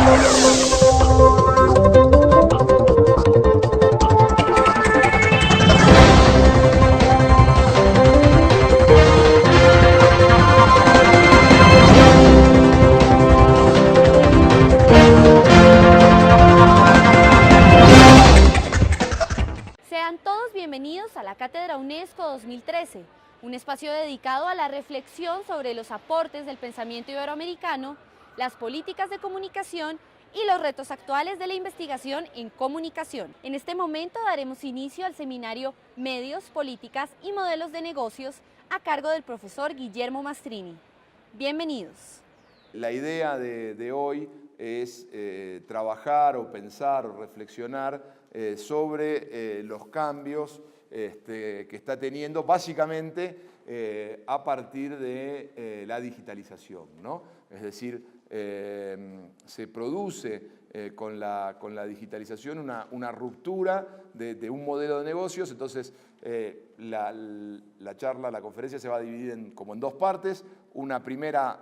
Sean todos bienvenidos a la Cátedra UNESCO 2013, un espacio dedicado a la reflexión sobre los aportes del pensamiento iberoamericano, las políticas de comunicación y los retos actuales de la investigación en comunicación. En este momento daremos inicio al seminario Medios, Políticas y Modelos de Negocios a cargo del profesor Guillermo Mastrini. Bienvenidos. La idea de hoy es trabajar o pensar o reflexionar sobre los cambios que está teniendo básicamente a partir de la digitalización, ¿no? Es decir, se produce con la digitalización una ruptura de un modelo de negocios. Entonces la charla, la conferencia se va a dividir como en dos partes. Una primera,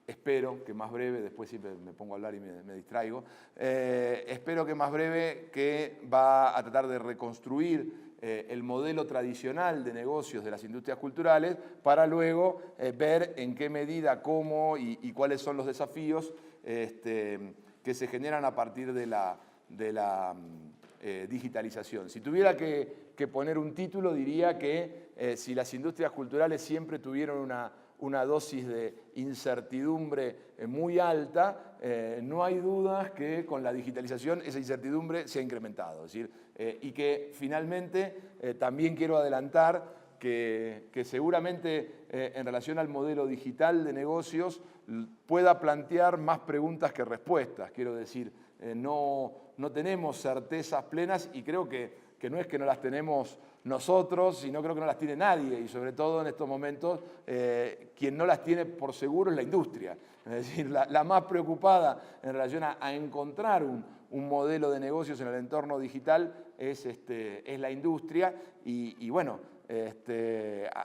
espero que más breve, después siempre me pongo a hablar y me distraigo, espero que más breve, que va a tratar de reconstruir el modelo tradicional de negocios de las industrias culturales para luego ver en qué medida, cómo y cuáles son los desafíos que se generan a partir de la digitalización. Si tuviera que poner un título, diría que si las industrias culturales siempre tuvieron una dosis de incertidumbre muy alta, no hay dudas que con la digitalización esa incertidumbre se ha incrementado. Es decir, y que finalmente también quiero adelantar que seguramente en relación al modelo digital de negocios pueda plantear más preguntas que respuestas. Quiero decir, no tenemos certezas plenas y creo que no es que no las tenemos nosotros, sino creo que no las tiene nadie, y sobre todo en estos momentos quien no las tiene por seguro es la industria. Es decir, la más preocupada en relación a encontrar un modelo de negocios en el entorno digital es la industria y bueno,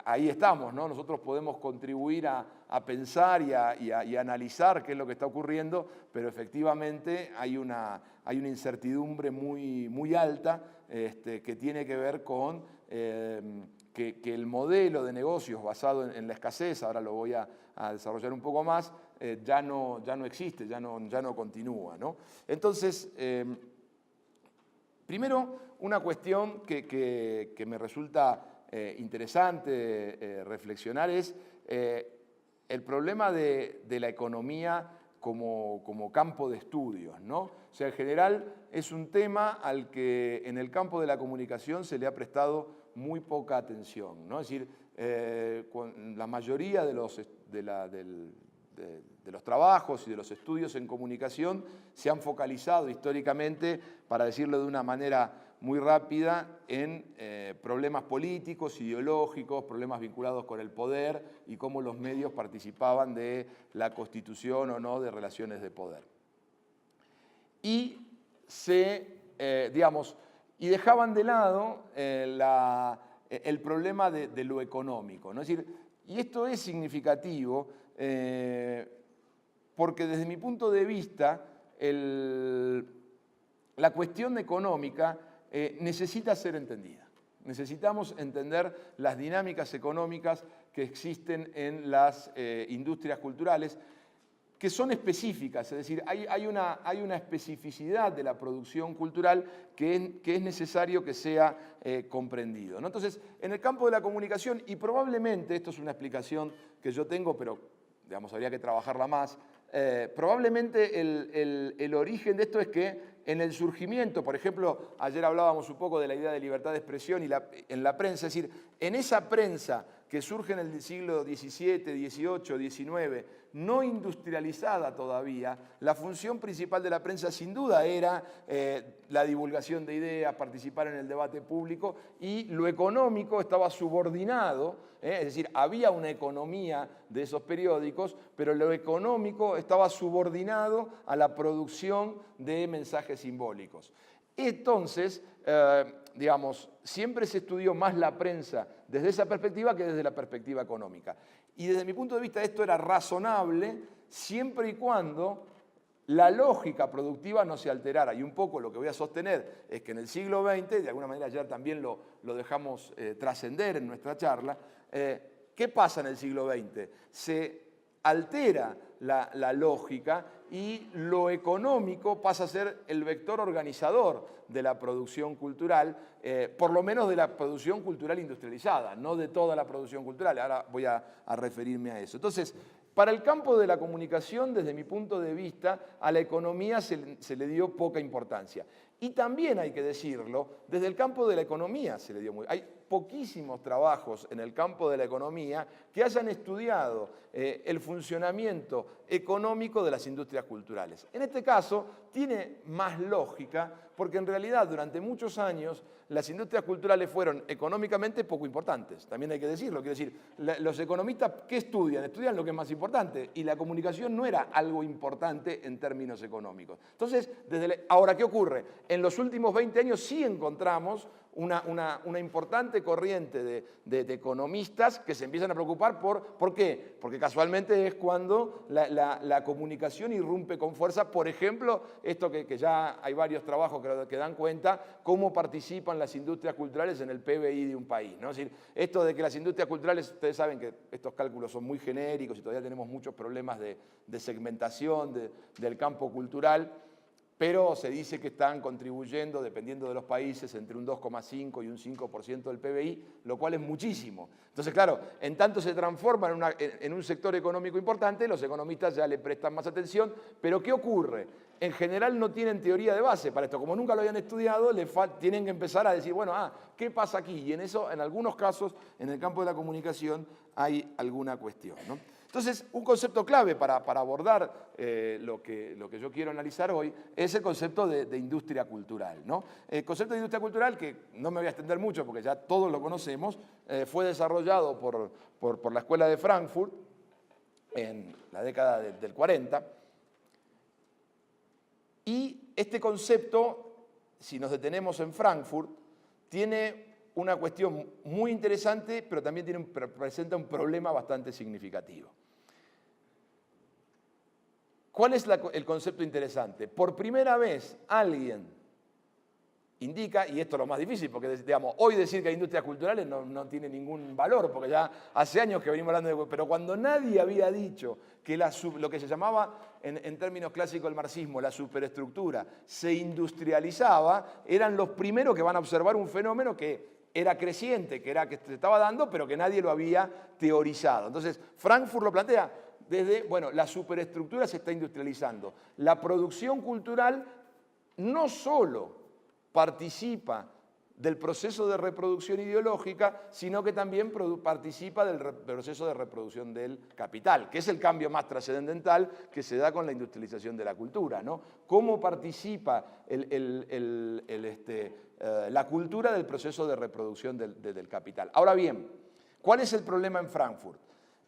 ahí estamos, ¿no? Nosotros podemos contribuir a pensar y a analizar qué es lo que está ocurriendo, pero efectivamente hay una incertidumbre muy alta que tiene que ver con que el modelo de negocios basado en la escasez, ahora lo voy a desarrollar un poco más, ya no existe, ya no continúa, ¿no? Entonces, primero, una cuestión que me resulta interesante reflexionar es el problema de la economía como campo de estudios, ¿no? O sea, en general es un tema al que en el campo de la comunicación se le ha prestado muy poca atención, ¿no? Es decir, la mayoría de los trabajos y de los estudios en comunicación se han focalizado históricamente, para decirlo de una manera muy rápida, en problemas políticos, ideológicos, problemas vinculados con el poder y cómo los medios participaban de la constitución o no de relaciones de poder. Y y dejaban de lado el problema de lo económico, ¿no? Es decir, y esto es significativo porque desde mi punto de vista la cuestión económica necesita ser entendida. Necesitamos entender las dinámicas económicas que existen en las industrias culturales, que son específicas, es decir, hay una especificidad de la producción cultural que es necesario que sea comprendido, ¿no? Entonces, en el campo de la comunicación, y probablemente, esto es una explicación que yo tengo, pero digamos, habría que trabajarla más, probablemente el origen de esto es que en el surgimiento, por ejemplo, ayer hablábamos un poco de la idea de libertad de expresión en la prensa, es decir, en esa prensa que surge en el siglo XVII, XVIII, XIX, no industrializada todavía, la función principal de la prensa sin duda era la divulgación de ideas, participar en el debate público, y lo económico estaba subordinado, es decir, había una economía de esos periódicos, pero lo económico estaba subordinado a la producción de mensajes simbólicos. Entonces, digamos, siempre se estudió más la prensa desde esa perspectiva que desde la perspectiva económica. Y desde mi punto de vista esto era razonable siempre y cuando la lógica productiva no se alterara. Y un poco lo que voy a sostener es que en el siglo XX, de alguna manera ayer también lo dejamos trascender en nuestra charla, ¿qué pasa en el siglo XX? Se altera la lógica y lo económico pasa a ser el vector organizador de la producción cultural, por lo menos de la producción cultural industrializada, no de toda la producción cultural. Ahora voy a referirme a eso. Entonces, para el campo de la comunicación, desde mi punto de vista, a la economía se le dio poca importancia. Y también hay que decirlo, desde el campo de la economía se le dio muy... Hay poquísimos trabajos en el campo de la economía que hayan estudiado el funcionamiento económico de las industrias culturales. En este caso, tiene más lógica porque en realidad durante muchos años las industrias culturales fueron económicamente poco importantes. También hay que decirlo. Quiero decir, los economistas, ¿qué estudian? Estudian lo que es más importante y la comunicación no era algo importante en términos económicos. Entonces, ahora, ¿qué ocurre? En los últimos 20 años sí encontramos una importante corriente de economistas que se empiezan a preocupar ¿por qué? Porque casualmente es cuando la comunicación irrumpe con fuerza. Por ejemplo, esto que ya hay varios trabajos que dan cuenta, cómo participan las industrias culturales en el PBI de un país, ¿no? Es decir, esto de que las industrias culturales, ustedes saben que estos cálculos son muy genéricos y todavía tenemos muchos problemas de segmentación del campo cultural, pero se dice que están contribuyendo, dependiendo de los países, entre un 2,5 y un 5% del PBI, lo cual es muchísimo. Entonces, claro, en tanto se transforman en un sector económico importante, los economistas ya le prestan más atención, pero ¿qué ocurre? En general no tienen teoría de base para esto. Como nunca lo habían estudiado, tienen que empezar a decir, bueno, ¿qué pasa aquí? Y en eso, en algunos casos, en el campo de la comunicación, hay alguna cuestión, ¿no? Entonces, un concepto clave para abordar lo que yo quiero analizar hoy es el concepto de industria cultural, ¿no? El concepto de industria cultural, que no me voy a extender mucho porque ya todos lo conocemos, fue desarrollado por la Escuela de Frankfurt en la década del 40. Y este concepto, si nos detenemos en Frankfurt, tiene una cuestión muy interesante, pero también presenta un problema bastante significativo. ¿Cuál es el concepto interesante? Por primera vez alguien indica, y esto es lo más difícil, porque digamos, hoy decir que hay industrias culturales no tiene ningún valor, porque ya hace años que venimos hablando de... Pero cuando nadie había dicho que lo que se llamaba, en términos clásicos del marxismo, la superestructura, se industrializaba, eran los primeros que van a observar un fenómeno que era creciente, que se estaba dando, pero que nadie lo había teorizado. Entonces, Frankfurt lo plantea desde, bueno, la superestructura se está industrializando. La producción cultural no solo participa del proceso de reproducción ideológica, sino que también participa del proceso de reproducción del capital, que es el cambio más trascendental que se da con la industrialización de la cultura, ¿no? ¿Cómo participa la cultura del proceso de reproducción del capital? Ahora bien, ¿cuál es el problema en Frankfurt?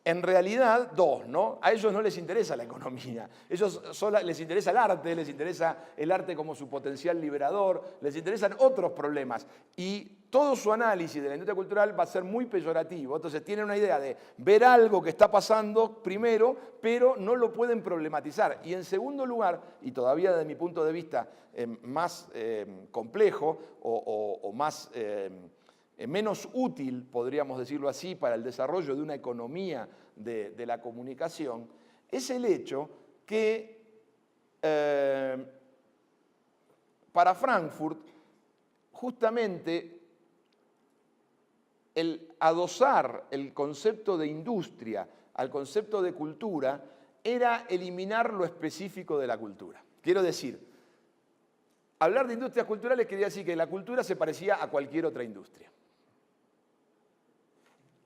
En realidad, dos, ¿no? A ellos no les interesa la economía, les interesa les interesa el arte como su potencial liberador, les interesan otros problemas. Y todo su análisis de la industria cultural va a ser muy peyorativo. Entonces tienen una idea de ver algo que está pasando primero, pero no lo pueden problematizar. Y en segundo lugar, y todavía desde mi punto de vista más complejo o más... menos útil, podríamos decirlo así, para el desarrollo de una economía de la comunicación, es el hecho que para Frankfurt, justamente, el adosar el concepto de industria al concepto de cultura era eliminar lo específico de la cultura. Quiero decir, hablar de industrias culturales quería decir que la cultura se parecía a cualquier otra industria.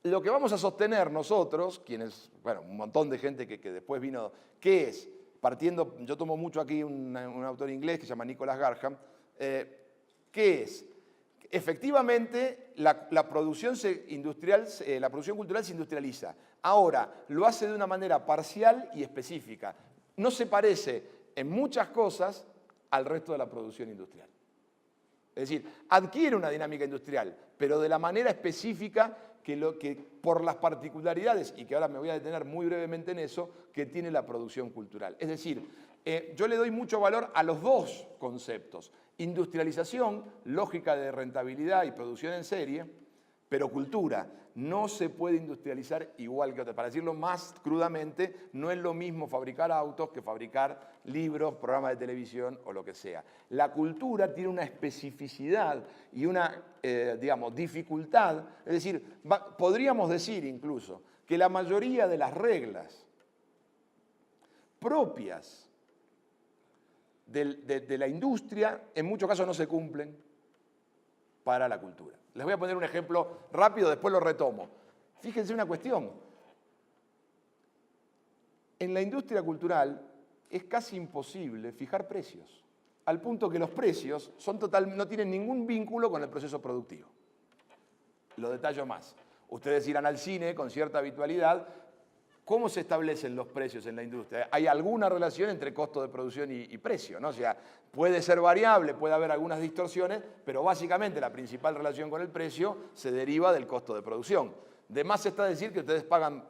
Lo que vamos a sostener nosotros, quienes, bueno, un montón de gente que después vino, ¿qué es? Partiendo, yo tomo mucho aquí un autor inglés que se llama Nicholas Garham, ¿qué es? Efectivamente, la producción cultural se industrializa. Ahora, lo hace de una manera parcial y específica. No se parece en muchas cosas al resto de la producción industrial. Es decir, adquiere una dinámica industrial, pero de la manera específica que por las particularidades, y que ahora me voy a detener muy brevemente en eso, que tiene la producción cultural. Es decir, Yo le doy mucho valor a los dos conceptos. Industrialización, lógica de rentabilidad y producción en serie, pero cultura. No se puede industrializar igual que otra. Para decirlo más crudamente, no es lo mismo fabricar autos que fabricar libros, programas de televisión o lo que sea. La cultura tiene una especificidad y una, digamos, dificultad. Es decir, podríamos decir incluso que la mayoría de las reglas propias de la industria en muchos casos no se cumplen para la cultura. Les voy a poner un ejemplo rápido, después lo retomo. Fíjense una cuestión. En la industria cultural es casi imposible fijar precios, al punto que los precios no tienen ningún vínculo con el proceso productivo. Lo detallo más. Ustedes irán al cine con cierta habitualidad. ¿Cómo se establecen los precios en la industria? Hay alguna relación entre costo de producción y precio, ¿no? O sea, puede ser variable, puede haber algunas distorsiones, pero básicamente la principal relación con el precio se deriva del costo de producción. De más está decir que ustedes pagan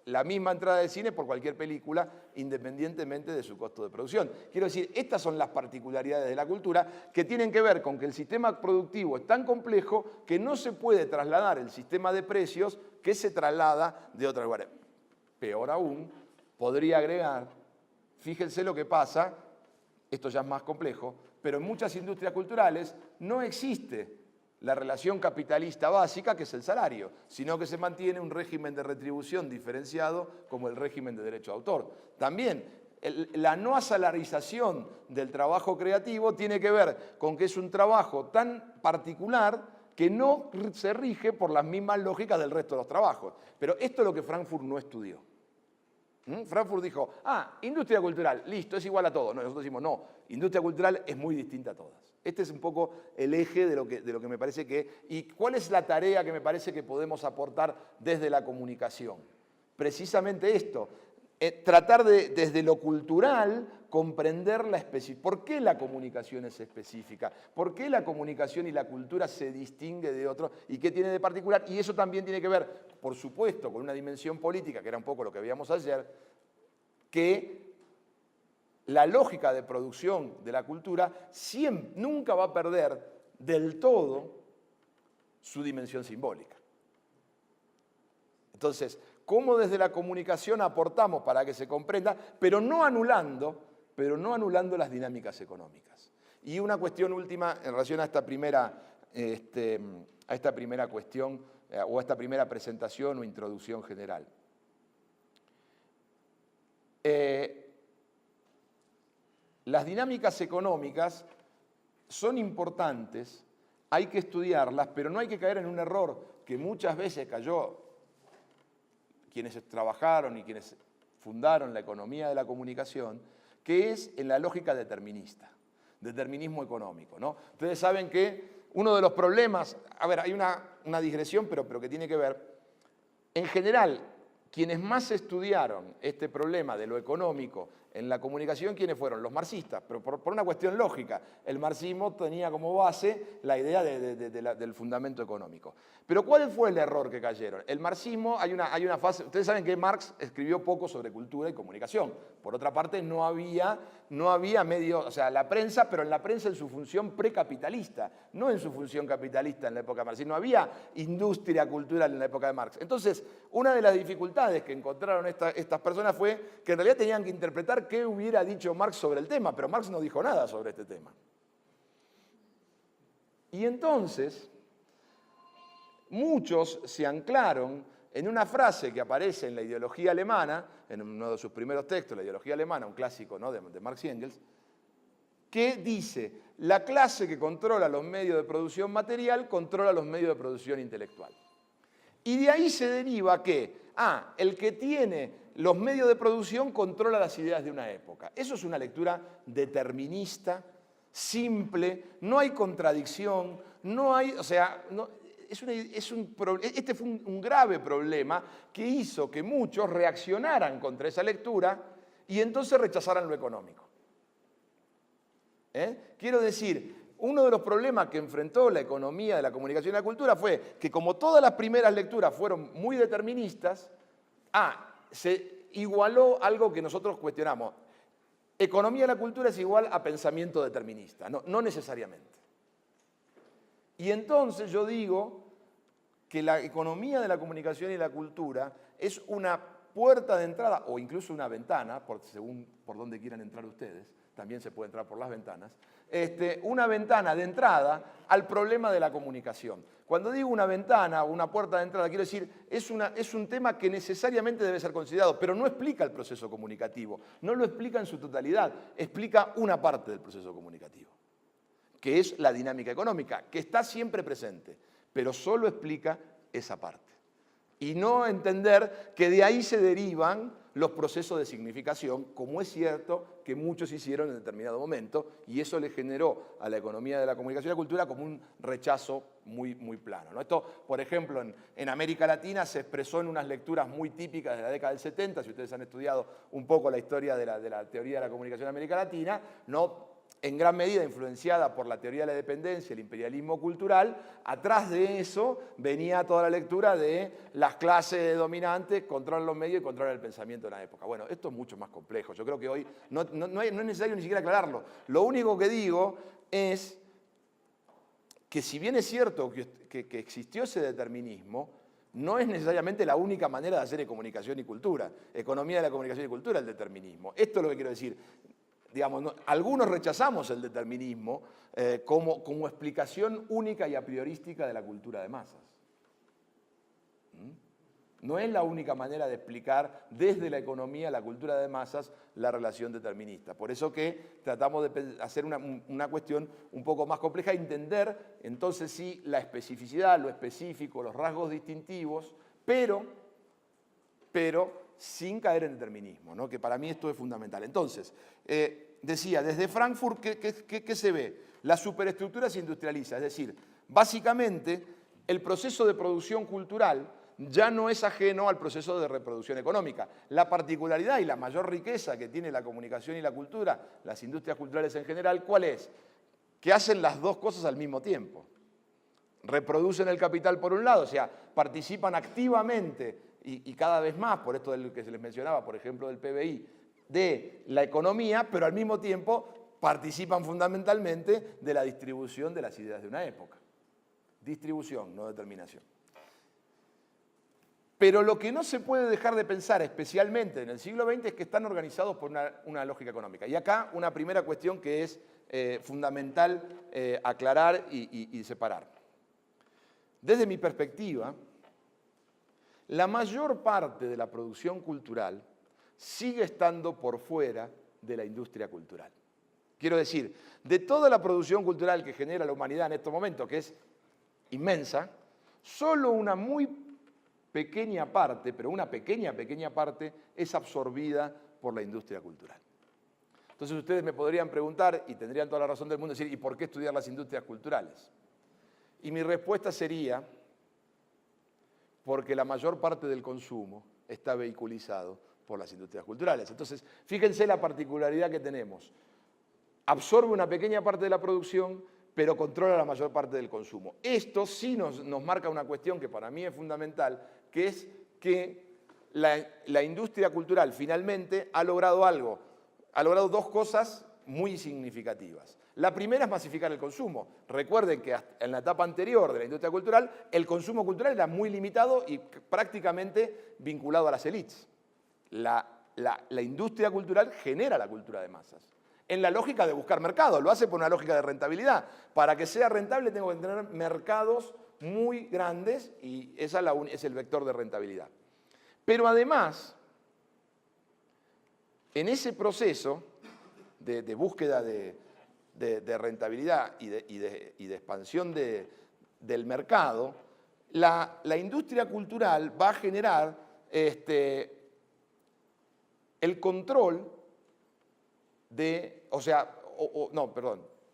la misma entrada de cine por cualquier película, independientemente de su costo de producción. Quiero decir, estas son las particularidades de la cultura que tienen que ver con que el sistema productivo es tan complejo que no se puede trasladar el sistema de precios que se traslada de otros lugares. Peor aún, podría agregar, fíjense lo que pasa, esto ya es más complejo, pero en muchas industrias culturales no existe la relación capitalista básica, que es el salario, sino que se mantiene un régimen de retribución diferenciado como el régimen de derecho de autor. También, la no asalarización del trabajo creativo tiene que ver con que es un trabajo tan particular que no se rige por las mismas lógicas del resto de los trabajos. Pero esto es lo que Frankfurt no estudió. Frankfurt dijo, industria cultural, listo, es igual a todo. No, nosotros decimos, no, industria cultural es muy distinta a todas. Este es un poco el eje de lo que me parece que... ¿Y cuál es la tarea que me parece que podemos aportar desde la comunicación? Precisamente esto, tratar de, desde lo cultural, comprender la especificidad. ¿Por qué la comunicación es específica? ¿Por qué la comunicación y la cultura se distingue de otro? ¿Y qué tiene de particular? Y eso también tiene que ver, por supuesto, con una dimensión política, que era un poco lo que veíamos ayer, que la lógica de producción de la cultura nunca va a perder del todo su dimensión simbólica. Entonces, ¿cómo desde la comunicación aportamos para que se comprenda, pero no anulando las dinámicas económicas? Y una cuestión última en relación a esta primera cuestión o a esta primera presentación o introducción general. Las dinámicas económicas son importantes, hay que estudiarlas, pero no hay que caer en un error que muchas veces cayó quienes trabajaron y quienes fundaron la economía de la comunicación, que es en la lógica determinista, determinismo económico, ¿no? Ustedes saben que uno de los problemas, hay una digresión, pero que tiene que ver, en general, quienes más estudiaron este problema de lo económico en la comunicación, ¿quiénes fueron? Los marxistas, pero por una cuestión lógica. El marxismo tenía como base la idea del fundamento económico. Pero ¿cuál fue el error que cayeron? El marxismo, hay una fase, ustedes saben que Marx escribió poco sobre cultura y comunicación. Por otra parte, no había medios, o sea, la prensa, pero en la prensa en su función precapitalista, no en su función capitalista en la época de Marx. No había industria cultural en la época de Marx. Entonces, una de las dificultades que encontraron estas personas fue que en realidad tenían que interpretar qué hubiera dicho Marx sobre el tema, pero Marx no dijo nada sobre este tema. Y entonces, muchos se anclaron en una frase que aparece en la ideología alemana, en uno de sus primeros textos, la ideología alemana, un clásico, ¿no?, de Marx y Engels, que dice, la clase que controla los medios de producción material controla los medios de producción intelectual. Y de ahí se deriva que, el que tiene los medios de producción controla las ideas de una época. Eso es una lectura determinista, simple, no hay contradicción, no hay, o sea, no, este fue un grave problema que hizo que muchos reaccionaran contra esa lectura y entonces rechazaran lo económico. Quiero decir, uno de los problemas que enfrentó la economía de la comunicación y la cultura fue que como todas las primeras lecturas fueron muy deterministas, se igualó algo que nosotros cuestionamos. economía de la cultura es igual a pensamiento determinista, no necesariamente. Y entonces yo digo que la economía de la comunicación y la cultura es una puerta de entrada, o incluso una ventana, según por donde quieran entrar ustedes, también se puede entrar por las ventanas, una ventana de entrada al problema de la comunicación. Cuando digo una ventana o una puerta de entrada, quiero decir, es un tema que necesariamente debe ser considerado, pero no explica el proceso comunicativo, no lo explica en su totalidad, explica una parte del proceso comunicativo, que es la dinámica económica, que está siempre presente, pero solo explica esa parte. Y no entender que de ahí se derivan los procesos de significación, como es cierto que muchos hicieron en determinado momento, y eso le generó a la economía de la comunicación y la cultura como un rechazo muy plano, ¿no? Esto, por ejemplo, en América Latina se expresó en unas lecturas muy típicas de la década del 70, si ustedes han estudiado un poco la historia de la teoría de la comunicación en América Latina, ¿no? En gran medida influenciada por la teoría de la dependencia, el imperialismo cultural, atrás de eso venía toda la lectura de las clases dominantes, controlan los medios y controlan el pensamiento de una época. Bueno, esto es mucho más complejo. Yo creo que hoy no es necesario ni siquiera aclararlo. Lo único que digo es que si bien es cierto que existió ese determinismo, no es necesariamente la única manera de hacer comunicación y cultura. Economía de la comunicación y cultura, el determinismo. Esto es lo que quiero decir. Digamos, algunos rechazamos el determinismo como explicación única y a priorística de la cultura de masas. No es la única manera de explicar desde la economía, la cultura de masas, la relación determinista. Por eso que tratamos de hacer una cuestión un poco más compleja, entender entonces sí la especificidad, lo específico, los rasgos distintivos, pero sin caer en determinismo, ¿no? Que para mí esto es fundamental. Entonces, decía, desde Frankfurt, ¿qué se ve? La superestructura se industrializa, es decir, básicamente el proceso de producción cultural ya no es ajeno al proceso de reproducción económica. La particularidad y la mayor riqueza que tiene la comunicación y la cultura, las industrias culturales en general, ¿cuál es? Que hacen las dos cosas al mismo tiempo. Reproducen el capital por un lado, o sea, participan activamente y cada vez más, por esto del que se les mencionaba, por ejemplo, del PBI, de la economía, pero al mismo tiempo participan fundamentalmente de la distribución de las ideas de una época. Distribución, no determinación. Pero lo que no se puede dejar de pensar, especialmente en el siglo XX, es que están organizados por una lógica económica. Y acá una primera cuestión que es fundamental aclarar y separar. Desde mi perspectiva, la mayor parte de la producción cultural sigue estando por fuera de la industria cultural. Quiero decir, de toda la producción cultural que genera la humanidad en estos momentos, que es inmensa, solo una muy pequeña parte, pero una pequeña parte, es absorbida por la industria cultural. Entonces ustedes me podrían preguntar, y tendrían toda la razón del mundo, decir, ¿y por qué estudiar las industrias culturales? Y mi respuesta sería, porque la mayor parte del consumo está vehiculizado por las industrias culturales. Entonces, fíjense la particularidad que tenemos. Absorbe una pequeña parte de la producción, pero controla la mayor parte del consumo. Esto sí nos marca una cuestión que para mí es fundamental, que es que la industria cultural finalmente ha logrado algo. Ha logrado dos cosas muy significativas. La primera es masificar el consumo. Recuerden que en la etapa anterior de la industria cultural, el consumo cultural era muy limitado y prácticamente vinculado a las élites. La industria cultural genera la cultura de masas. En la lógica de buscar mercado, lo hace por una lógica de rentabilidad. Para que sea rentable tengo que tener mercados muy grandes y esa es el vector de rentabilidad. Pero además, en ese proceso de búsqueda de rentabilidad y de expansión del mercado, la industria cultural va a generar el control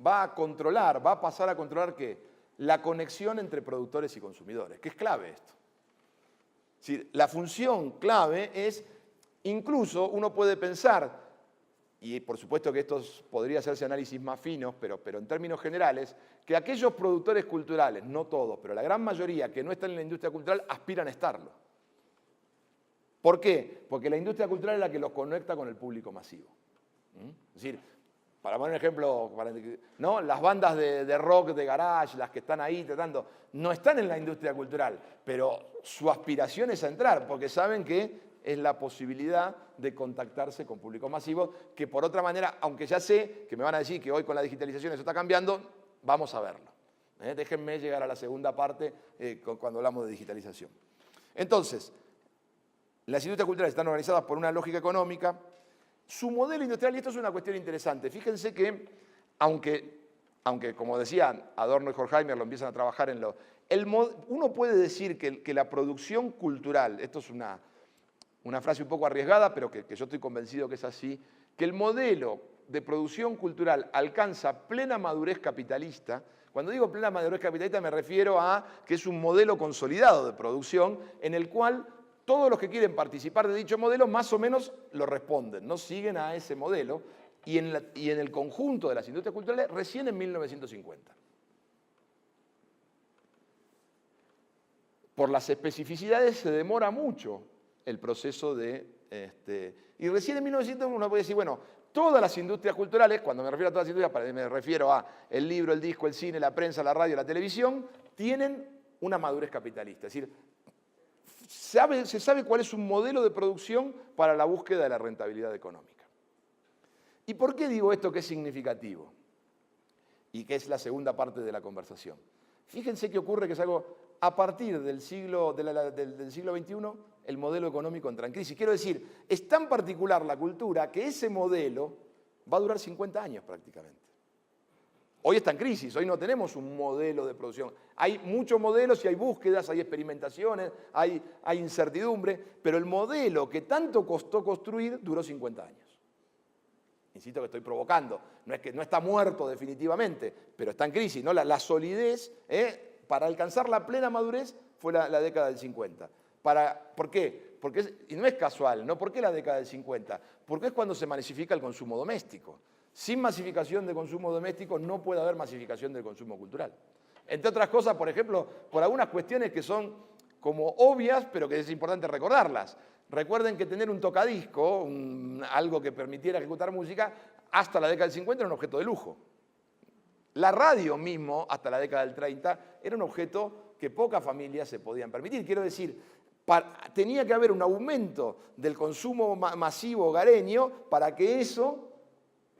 va a pasar a controlar ¿qué? La conexión entre productores y consumidores, que es clave esto. Es decir, la función clave es, incluso uno puede pensar, y por supuesto que esto podría hacerse análisis más finos, pero en términos generales, que aquellos productores culturales, no todos, pero la gran mayoría que no están en la industria cultural aspiran a estarlo. ¿Por qué? Porque la industria cultural es la que los conecta con el público masivo. Es decir, para poner un ejemplo, ¿no? Las bandas de rock, de garage, las que están ahí tratando, no están en la industria cultural, pero su aspiración es a entrar, porque saben que es la posibilidad de contactarse con públicos masivos, que por otra manera, aunque ya sé que me van a decir que hoy con la digitalización eso está cambiando, vamos a verlo. Déjenme llegar a la segunda parte cuando hablamos de digitalización. Entonces, las industrias culturales están organizadas por una lógica económica. Su modelo industrial, y esto es una cuestión interesante, fíjense que, aunque como decían Adorno y Horkheimer lo empiezan a trabajar en uno puede decir que la producción cultural, esto es una frase un poco arriesgada, pero que yo estoy convencido que es así, que el modelo de producción cultural alcanza plena madurez capitalista. Cuando digo plena madurez capitalista me refiero a que es un modelo consolidado de producción en el cual todos los que quieren participar de dicho modelo más o menos lo responden, no siguen a ese modelo, y en el conjunto de las industrias culturales recién en 1950. Por las especificidades se demora mucho el proceso y recién en 1900 uno puede decir, bueno, todas las industrias culturales, cuando me refiero a todas las industrias, me refiero a el libro, el disco, el cine, la prensa, la radio, la televisión, tienen una madurez capitalista. Es decir, se sabe cuál es un modelo de producción para la búsqueda de la rentabilidad económica. ¿Y por qué digo esto que es significativo? Y que es la segunda parte de la conversación. Fíjense que ocurre que es algo, a partir del siglo XXI, el modelo económico entra en crisis. Quiero decir, es tan particular la cultura que ese modelo va a durar 50 años prácticamente. Hoy está en crisis, hoy no tenemos un modelo de producción. Hay muchos modelos y hay búsquedas, hay experimentaciones, hay incertidumbre, pero el modelo que tanto costó construir duró 50 años. Insisto que estoy provocando, no es que no está muerto definitivamente, pero está en crisis, ¿no? La solidez, para alcanzar la plena madurez fue la década del 50. ¿Por qué? Y no es casual, ¿no? ¿Por qué la década del 50? Porque es cuando se masifica el consumo doméstico. Sin masificación de consumo doméstico no puede haber masificación del consumo cultural. Entre otras cosas, por ejemplo, por algunas cuestiones que son como obvias, pero que es importante recordarlas. Recuerden que tener un tocadisco, algo que permitiera ejecutar música, hasta la década del 50 era un objeto de lujo. La radio mismo, hasta la década del 30, era un objeto que pocas familias se podían permitir. Quiero decir, tenía que haber un aumento del consumo masivo hogareño para que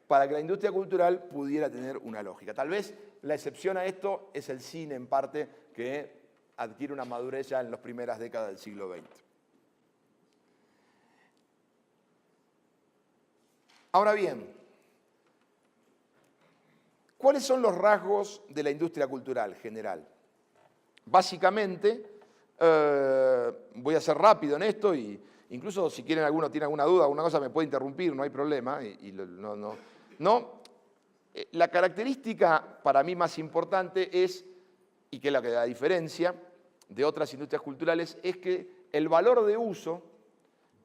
la industria cultural pudiera tener una lógica. Tal vez la excepción a esto es el cine, en parte, que adquiere una madurez ya en las primeras décadas del siglo XX. Ahora bien, ¿cuáles son los rasgos de la industria cultural general? Básicamente, voy a ser rápido en esto, y incluso si tiene alguna duda, alguna cosa me puede interrumpir, no hay problema. La característica para mí más importante es, y que es la que da diferencia de otras industrias culturales, es que el valor de uso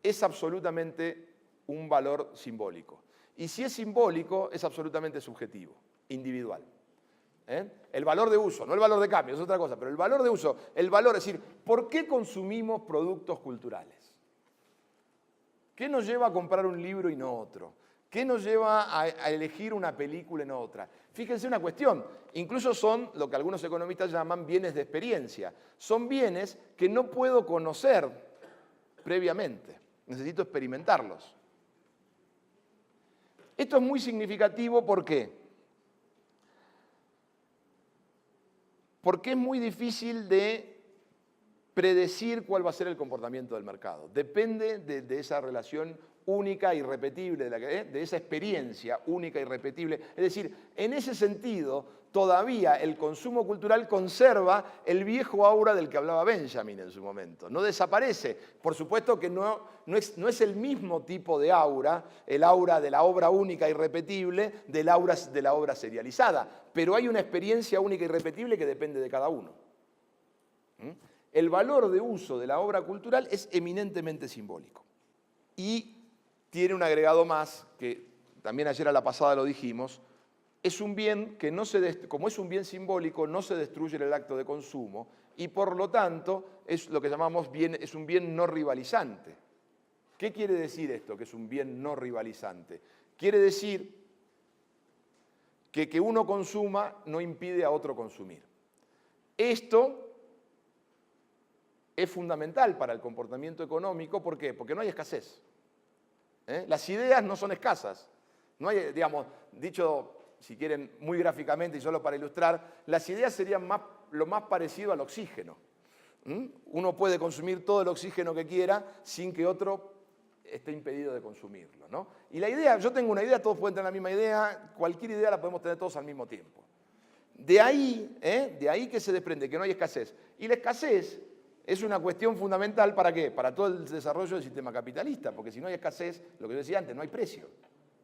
es absolutamente un valor simbólico. Y si es simbólico, es absolutamente subjetivo, individual. El valor de uso, no el valor de cambio, es otra cosa, pero el valor de uso, es decir, ¿por qué consumimos productos culturales? ¿Qué nos lleva a comprar un libro y no otro? ¿Qué nos lleva a elegir una película y no otra? Fíjense una cuestión, incluso son lo que algunos economistas llaman bienes de experiencia. Son bienes que no puedo conocer previamente, necesito experimentarlos. Esto es muy significativo, ¿por qué? Porque es muy difícil de predecir cuál va a ser el comportamiento del mercado. Depende de esa relación única e irrepetible, de esa experiencia única e irrepetible. Es decir, en ese sentido, todavía el consumo cultural conserva el viejo aura del que hablaba Benjamin en su momento. No desaparece. Por supuesto que no es el mismo tipo de aura, el aura de la obra única e irrepetible, de la obra serializada. Pero hay una experiencia única e irrepetible que depende de cada uno. El valor de uso de la obra cultural es eminentemente simbólico. Y tiene un agregado más, que también ayer a la pasada lo dijimos, es un bien que como es un bien simbólico, no se destruye en el acto de consumo, y por lo tanto es lo que llamamos es un bien no rivalizante. ¿Qué quiere decir esto, que es un bien no rivalizante? quiere decir que uno consuma no impide a otro consumir. Esto es fundamental para el comportamiento económico. ¿Por qué? Porque no hay escasez. Las ideas no son escasas. No hay, digamos, dicho, si quieren, muy gráficamente y solo para ilustrar, las ideas serían lo más parecido al oxígeno. Uno puede consumir todo el oxígeno que quiera sin que otro esté impedido de consumirlo, ¿no? Y la idea, yo tengo una idea, todos pueden tener la misma idea, cualquier idea la podemos tener todos al mismo tiempo. De ahí que se desprende que no hay escasez. Y la escasez es una cuestión fundamental, ¿para qué? Para todo el desarrollo del sistema capitalista, porque si no hay escasez, lo que yo decía antes, no hay precio.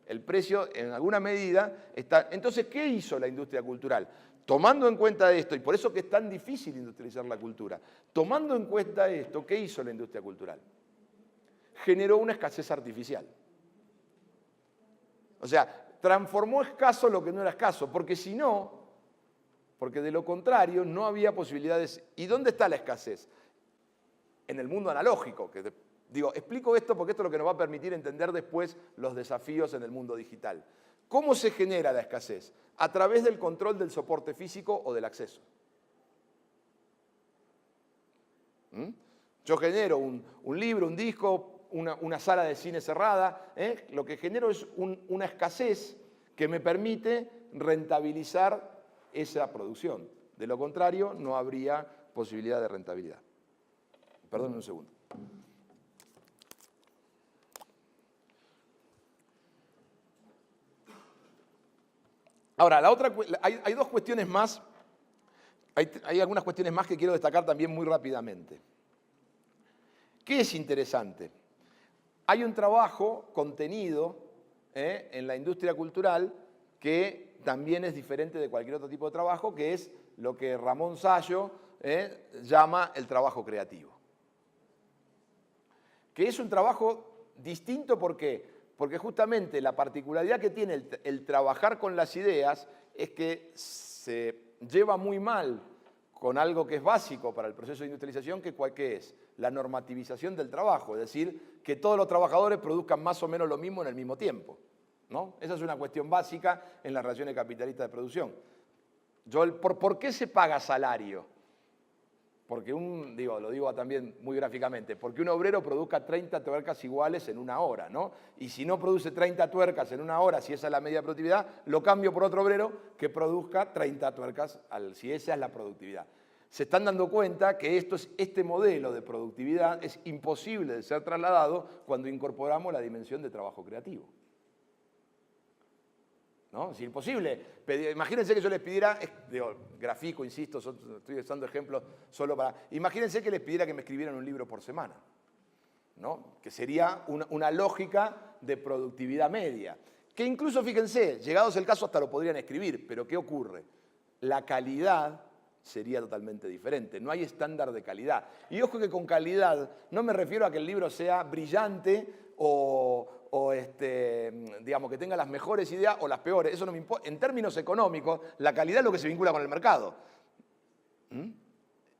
El precio, en alguna medida, está... Entonces, ¿qué hizo la industria cultural? Tomando en cuenta esto, y por eso que es tan difícil industrializar la cultura, tomando en cuenta esto, ¿qué hizo la industria cultural? Generó una escasez artificial. O sea, transformó escaso lo que no era escaso, porque si no, porque de lo contrario no había posibilidades. ¿Y dónde está la escasez? En el mundo analógico. Digo, explico esto porque esto es lo que nos va a permitir entender después los desafíos en el mundo digital. ¿Cómo se genera la escasez? A través del control del soporte físico o del acceso. Yo genero un libro, un disco, una sala de cine cerrada. Lo que genero es una escasez que me permite rentabilizar esa producción. De lo contrario, no habría posibilidad de rentabilidad. Perdón un segundo. Ahora, hay dos cuestiones más, hay algunas cuestiones más que quiero destacar también muy rápidamente. ¿Qué es interesante? Hay un trabajo contenido en la industria cultural que también es diferente de cualquier otro tipo de trabajo, que es lo que Ramón Sallo llama el trabajo creativo. Que es un trabajo distinto, ¿por qué? Porque justamente la particularidad que tiene el trabajar con las ideas es que se lleva muy mal con algo que es básico para el proceso de industrialización, que es la normativización del trabajo, es decir, que todos los trabajadores produzcan más o menos lo mismo en el mismo tiempo, ¿no? Esa es una cuestión básica en las relaciones capitalistas de producción. ¿Por qué se paga salario? Porque lo digo también muy gráficamente, porque un obrero produzca 30 tuercas iguales en una hora, ¿no? Y si no produce 30 tuercas en una hora, si esa es la media de productividad, lo cambio por otro obrero que produzca 30 tuercas, si esa es la productividad. Se están dando cuenta que este modelo de productividad es imposible de ser trasladado cuando incorporamos la dimensión de trabajo creativo. ¿No? Es imposible. Imagínense que yo les pidiera, grafico, insisto, estoy usando ejemplos solo para... Imagínense que les pidiera que me escribieran un libro por semana, ¿no? Que sería una lógica de productividad media. Que incluso, fíjense, llegados el caso hasta lo podrían escribir, pero ¿qué ocurre? La calidad sería totalmente diferente, no hay estándar de calidad. Y ojo que con calidad no me refiero a que el libro sea brillante digamos, que tenga las mejores ideas o las peores, eso no me importa. En términos económicos, la calidad es lo que se vincula con el mercado.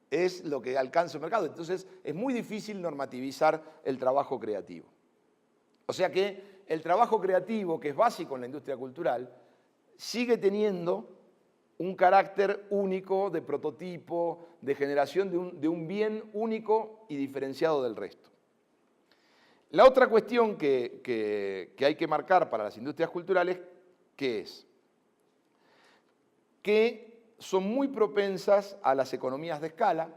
Es lo que alcanza el mercado. Entonces, es muy difícil normativizar el trabajo creativo. O sea que el trabajo creativo, que es básico en la industria cultural, sigue teniendo un carácter único de prototipo, de generación de un bien único y diferenciado del resto. La otra cuestión que hay que marcar para las industrias culturales, ¿qué es? Que son muy propensas a las economías de escala,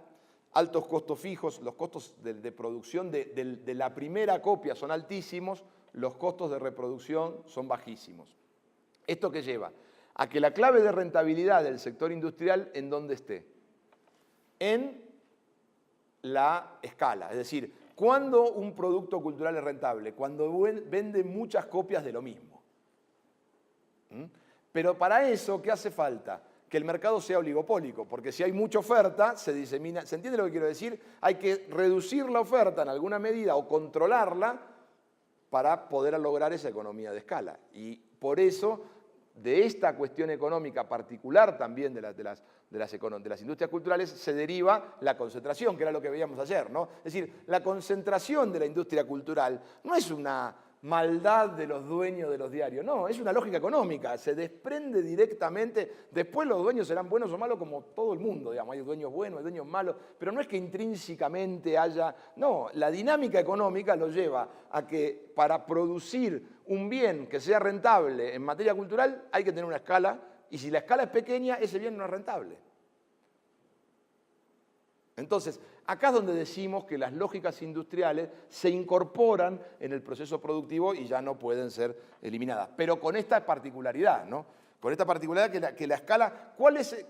altos costos fijos, los costos de producción de la primera copia son altísimos, los costos de reproducción son bajísimos. ¿Esto qué lleva? A que la clave de rentabilidad del sector industrial, ¿en dónde esté? En la escala, es decir, ¿cuándo un producto cultural es rentable? Cuando vende muchas copias de lo mismo. Pero para eso, ¿qué hace falta? Que el mercado sea oligopólico, porque si hay mucha oferta, se disemina. ¿Se entiende lo que quiero decir? Hay que reducir la oferta en alguna medida o controlarla para poder lograr esa economía de escala. Y por eso, de esta cuestión económica particular también de las industrias culturales, se deriva la concentración, que era lo que veíamos ayer, ¿no? Es decir, la concentración de la industria cultural no es una maldad de los dueños de los diarios. No, es una lógica económica, se desprende directamente. Después los dueños serán buenos o malos como todo el mundo, digamos. Hay dueños buenos, hay dueños malos, pero no es que intrínsecamente haya... No, la dinámica económica lo lleva a que para producir un bien que sea rentable en materia cultural hay que tener una escala, y si la escala es pequeña, ese bien no es rentable. Entonces, acá es donde decimos que las lógicas industriales se incorporan en el proceso productivo y ya no pueden ser eliminadas. Pero con esta particularidad, ¿no? Con esta particularidad que la escala... ¿Cuál es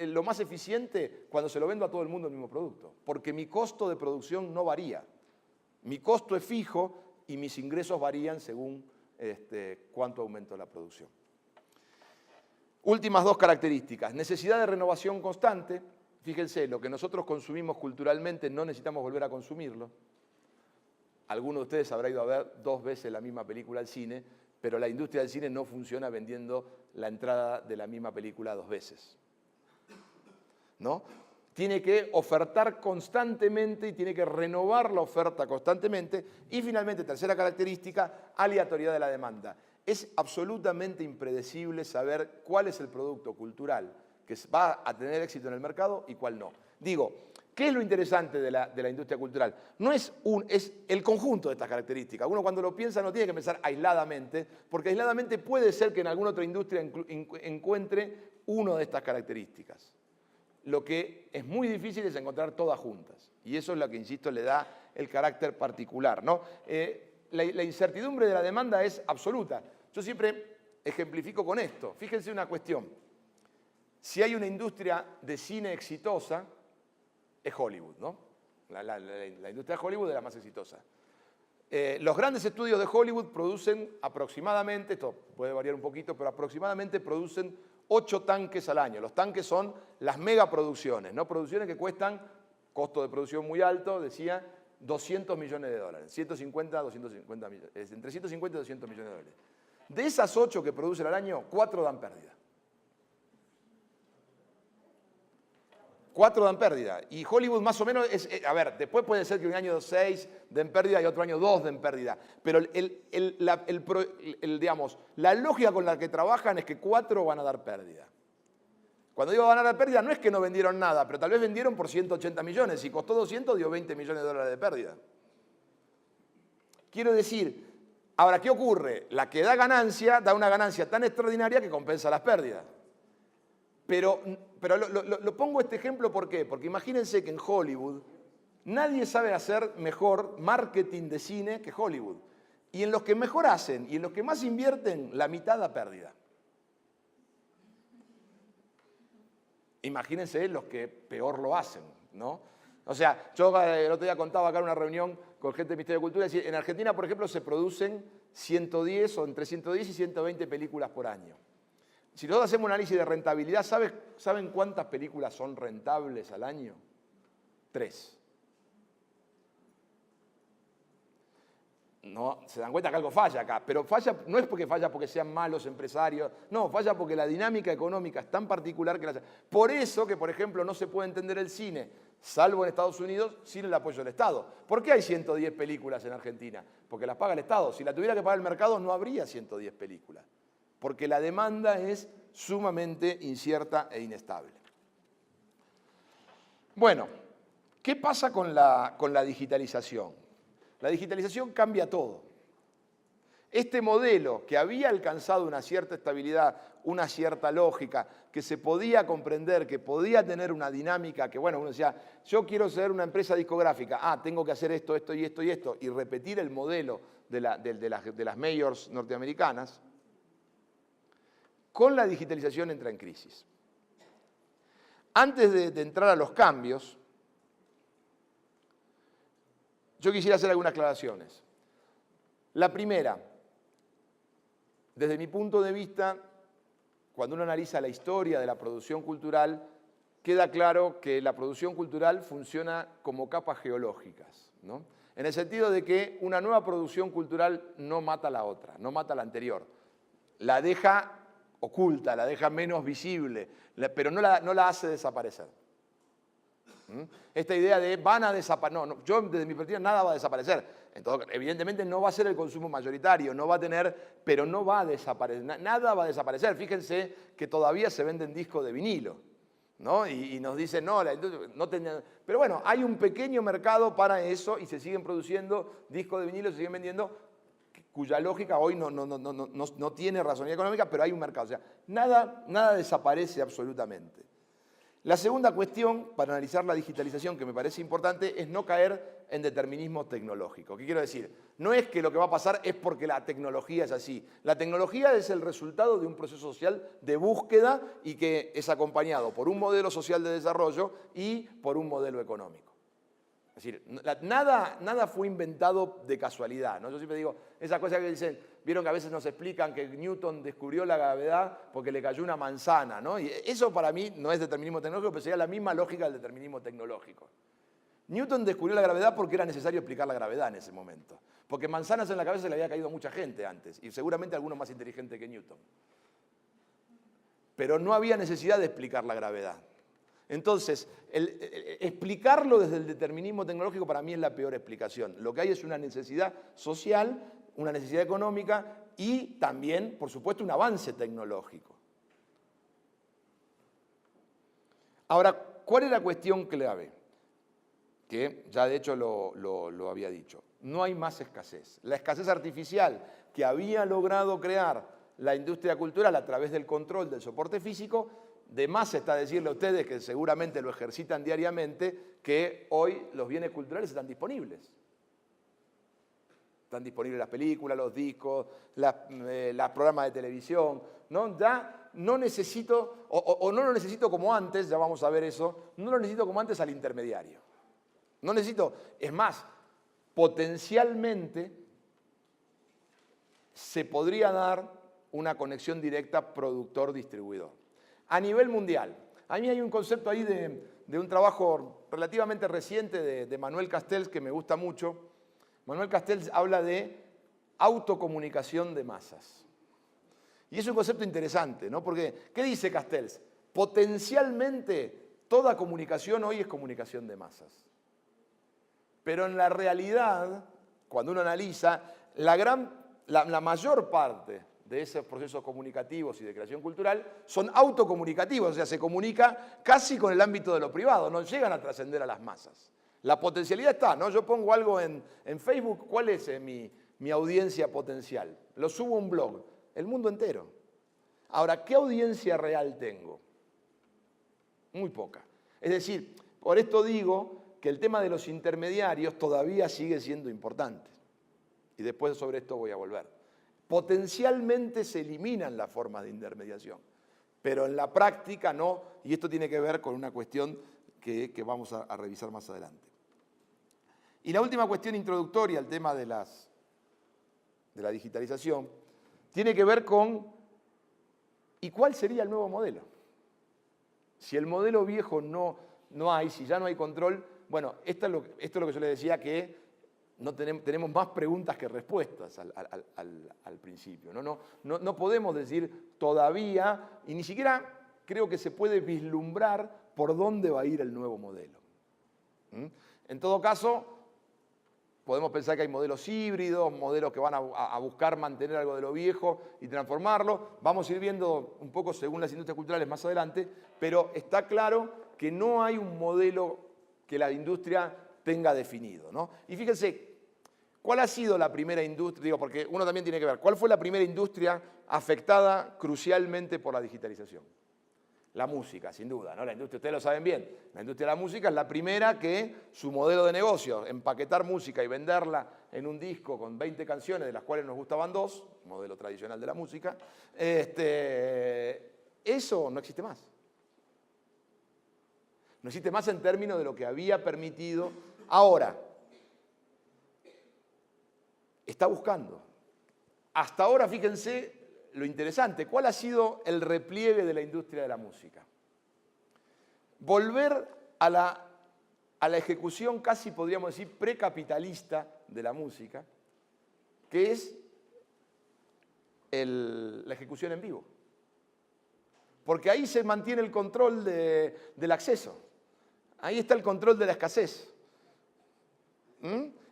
lo más eficiente cuando se lo vendo a todo el mundo el mismo producto? Porque mi costo de producción no varía. Mi costo es fijo y mis ingresos varían según cuánto aumento la producción. Últimas dos características. Necesidad de renovación constante. Fíjense, lo que nosotros consumimos culturalmente no necesitamos volver a consumirlo. Alguno de ustedes habrá ido a ver 2 veces la misma película al cine, pero la industria del cine no funciona vendiendo la entrada de la misma película 2 veces. ¿No? Tiene que ofertar constantemente y tiene que renovar la oferta constantemente. Y finalmente, tercera característica, aleatoriedad de la demanda. Es absolutamente impredecible saber cuál es el producto cultural que va a tener éxito en el mercado y cuál no. Digo, ¿qué es lo interesante de la industria cultural? No es el conjunto de estas características. Uno cuando lo piensa no tiene que pensar aisladamente, porque aisladamente puede ser que en alguna otra industria encuentre una de estas características. Lo que es muy difícil es encontrar todas juntas. Y eso es lo que, insisto, le da el carácter particular, ¿no? La incertidumbre de la demanda es absoluta. Yo siempre ejemplifico con esto. Fíjense una cuestión. Si hay una industria de cine exitosa, es Hollywood, ¿no? La industria de Hollywood es la más exitosa. Los grandes estudios de Hollywood producen aproximadamente, esto puede variar un poquito, pero aproximadamente producen 8 tanques al año. Los tanques son las megaproducciones, ¿no? Producciones que cuestan, costo de producción muy alto, decía, $200 millones. 150, 250 millones, entre 150 y 200 millones de dólares. De esas 8 que producen al año, 4 dan pérdida. 4 dan pérdida. Y Hollywood más o menos es... A ver, después puede ser que un año 6 den pérdida y otro año 2 den pérdida. Pero digamos, la lógica con la que trabajan es que 4 van a dar pérdida. Cuando digo van a dar pérdida, no es que no vendieron nada, pero tal vez vendieron por 180 millones. Si costó 200, dio 20 millones de dólares de pérdida. Quiero decir, ahora, ¿qué ocurre? La que da ganancia, da una ganancia tan extraordinaria que compensa las pérdidas. Pero lo pongo este ejemplo, ¿por qué? Porque imagínense que en Hollywood nadie sabe hacer mejor marketing de cine que Hollywood. Y en los que mejor hacen y en los que más invierten, la mitad da pérdida. Imagínense los que peor lo hacen, ¿no? O sea, yo el otro día contaba acá en una reunión con gente del Ministerio de Cultura, es decir, en Argentina, por ejemplo, se producen 110 o entre 110 y 120 películas por año. Si nosotros hacemos un análisis de rentabilidad, ¿saben cuántas películas son rentables al año? 3. No, se dan cuenta que algo falla acá, pero falla, no es porque falla porque sean malos empresarios, no, falla porque la dinámica económica es tan particular que por eso que, por ejemplo, no se puede entender el cine, salvo en Estados Unidos, sin el apoyo del Estado. ¿Por qué hay 110 películas en Argentina? Porque las paga el Estado. Si la tuviera que pagar el mercado, no habría 110 películas. Porque la demanda es sumamente incierta e inestable. Bueno, ¿qué pasa con la digitalización? La digitalización cambia todo. Este modelo que había alcanzado una cierta estabilidad, una cierta lógica, que se podía comprender, que podía tener una dinámica, que bueno, uno decía, yo quiero ser una empresa discográfica, tengo que hacer esto, esto y esto y esto, y repetir el modelo de las majors norteamericanas, con la digitalización entra en crisis. Antes de entrar a los cambios, yo quisiera hacer algunas aclaraciones. La primera, desde mi punto de vista, cuando uno analiza la historia de la producción cultural, queda claro que la producción cultural funciona como capas geológicas, ¿no? En el sentido de que una nueva producción cultural no mata a la otra, no mata a la anterior. La deja oculta, la deja menos visible, pero no la hace desaparecer. Esta idea de van a desaparecer, no, yo desde mi perspectiva nada va a desaparecer. Entonces, evidentemente no va a ser el consumo mayoritario, no va a tener, pero no va a desaparecer, nada va a desaparecer. Fíjense que todavía se venden discos de vinilo, ¿no? Y nos dicen, no, la industria no tenía... Pero bueno, hay un pequeño mercado para eso y se siguen produciendo discos de vinilo, se siguen vendiendo, cuya lógica hoy no tiene razonabilidad económica, pero hay un mercado. O sea, nada desaparece absolutamente. La segunda cuestión, para analizar la digitalización, que me parece importante, es no caer en determinismo tecnológico. ¿Qué quiero decir? No es que lo que va a pasar es porque la tecnología es así. La tecnología es el resultado de un proceso social de búsqueda y que es acompañado por un modelo social de desarrollo y por un modelo económico. Es decir, nada fue inventado de casualidad, ¿no? Yo siempre digo, esas cosas que dicen, vieron que a veces nos explican que Newton descubrió la gravedad porque le cayó una manzana, ¿no? Y eso para mí no es determinismo tecnológico, pero sería la misma lógica del determinismo tecnológico. Newton descubrió la gravedad porque era necesario explicar la gravedad en ese momento. Porque manzanas en la cabeza le había caído a mucha gente antes, y seguramente alguno más inteligente que Newton. Pero no había necesidad de explicar la gravedad. Entonces, explicarlo desde el determinismo tecnológico para mí es la peor explicación. Lo que hay es una necesidad social, una necesidad económica y también, por supuesto, un avance tecnológico. Ahora, ¿cuál es la cuestión clave? Que ya de hecho lo había dicho. No hay más escasez. La escasez artificial que había logrado crear la industria cultural a través del control del soporte físico, de más está decirle a ustedes, que seguramente lo ejercitan diariamente, que hoy los bienes culturales están disponibles. Están disponibles las películas, los discos, los programas de televisión, ¿no? Ya no necesito, o no lo necesito como antes, ya vamos a ver eso, no lo necesito como antes al intermediario. No necesito, es más, potencialmente se podría dar una conexión directa productor-distribuidor. A nivel mundial, a mí hay un concepto ahí de un trabajo relativamente reciente de Manuel Castells que me gusta mucho. Manuel Castells habla de autocomunicación de masas. Y es un concepto interesante, ¿no? Porque, ¿qué dice Castells? Potencialmente toda comunicación hoy es comunicación de masas. Pero en la realidad, cuando uno analiza, la mayor parte de esos procesos comunicativos y de creación cultural son autocomunicativos, o sea, se comunica casi con el ámbito de lo privado, no llegan a trascender a las masas. La potencialidad está, ¿no? Yo pongo algo en Facebook, ¿cuál es mi audiencia potencial? Lo subo a un blog, el mundo entero. Ahora, ¿qué audiencia real tengo? Muy poca. Es decir, por esto digo que el tema de los intermediarios todavía sigue siendo importante. Y después sobre esto voy a volver. Potencialmente se eliminan las formas de intermediación, pero en la práctica no, y esto tiene que ver con una cuestión que vamos a revisar más adelante. Y la última cuestión introductoria al tema de la digitalización tiene que ver con ¿y cuál sería el nuevo modelo? Si el modelo viejo no hay, si ya no hay control, bueno, esto es lo que yo les decía que no tenemos más preguntas que respuestas al principio. No podemos decir todavía, y ni siquiera creo que se puede vislumbrar por dónde va a ir el nuevo modelo. En todo caso, podemos pensar que hay modelos híbridos, modelos que van a buscar mantener algo de lo viejo y transformarlo. Vamos a ir viendo un poco según las industrias culturales más adelante, pero está claro que no hay un modelo que la industria tenga definido, ¿no? Y fíjense, ¿cuál ha sido la primera industria? Digo, porque uno también tiene que ver, ¿cuál fue la primera industria afectada crucialmente por la digitalización? La música, sin duda, ¿no? La industria, ustedes lo saben bien, la industria de la música es la primera que su modelo de negocio, empaquetar música y venderla en un disco con 20 canciones, de las cuales nos gustaban 2, modelo tradicional de la música, eso no existe más. No existe más en términos de lo que había permitido. Ahora, está buscando. Hasta ahora, fíjense lo interesante, ¿cuál ha sido el repliegue de la industria de la música? Volver a la ejecución casi podríamos decir precapitalista de la música, que es la ejecución en vivo. Porque ahí se mantiene el control del acceso. Ahí está el control de la escasez.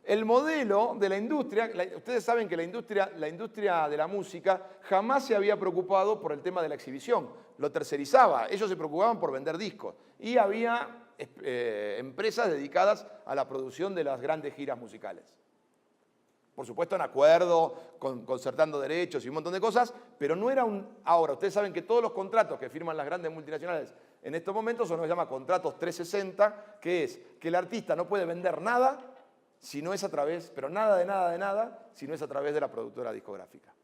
el modelo de la industria, ustedes saben que la industria de la música jamás se había preocupado por el tema de la exhibición, lo tercerizaba, ellos se preocupaban por vender discos y había empresas dedicadas a la producción de las grandes giras musicales. Por supuesto en acuerdo, concertando derechos y un montón de cosas, pero no era un... Ahora, ustedes saben que todos los contratos que firman las grandes multinacionales en estos momentos son lo que se llama contratos 360, que es que el artista no puede vender nada si no es a través, pero nada de nada de nada, si no es a través de la productora discográfica.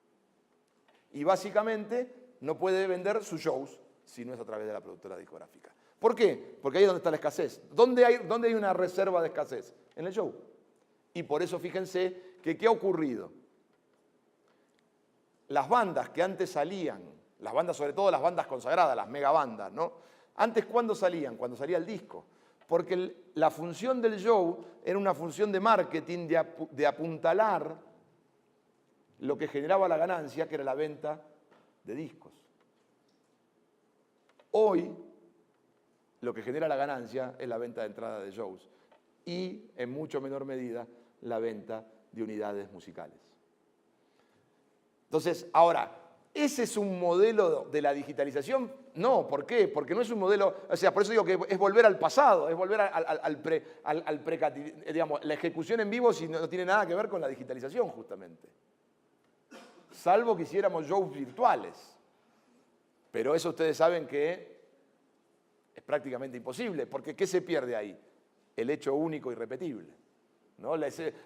Y básicamente no puede vender sus shows si no es a través de la productora discográfica. ¿Por qué? Porque ahí es donde está la escasez. ¿Dónde hay una reserva de escasez? En el show. Y por eso fíjense que ¿qué ha ocurrido? Las bandas que antes salían, las bandas, sobre todo las bandas consagradas, las megabandas, ¿no? Antes, ¿cuándo salían? Cuando salía el disco. Porque la función del show era una función de marketing, de apuntalar lo que generaba la ganancia, que era la venta de discos. Hoy, lo que genera la ganancia es la venta de entrada de shows y, en mucho menor medida, la venta de unidades musicales. Entonces, ahora, ¿ese es un modelo de la digitalización? No, ¿por qué? Porque no es un modelo, o sea, por eso digo que es volver al pasado, es volver digamos, la ejecución en vivo si no tiene nada que ver con la digitalización, justamente. Salvo que hiciéramos shows virtuales. Pero eso ustedes saben que es prácticamente imposible, porque ¿qué se pierde ahí? El hecho único y repetible, ¿no?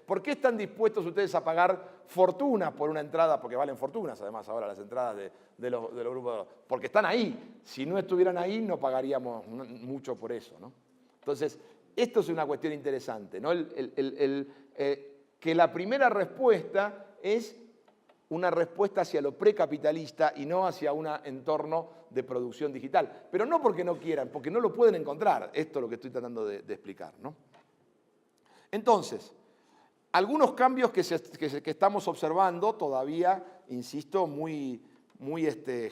¿Por qué están dispuestos ustedes a pagar fortunas por una entrada? Porque valen fortunas, además, ahora las entradas de los grupos. Porque están ahí. Si no estuvieran ahí, no pagaríamos mucho por eso, ¿no? Entonces, esto es una cuestión interesante, ¿no? Que la primera respuesta es una respuesta hacia lo precapitalista y no hacia un entorno de producción digital. Pero no porque no quieran, porque no lo pueden encontrar. Esto es lo que estoy tratando de explicar, ¿no? Entonces, algunos cambios que estamos observando todavía, insisto, muy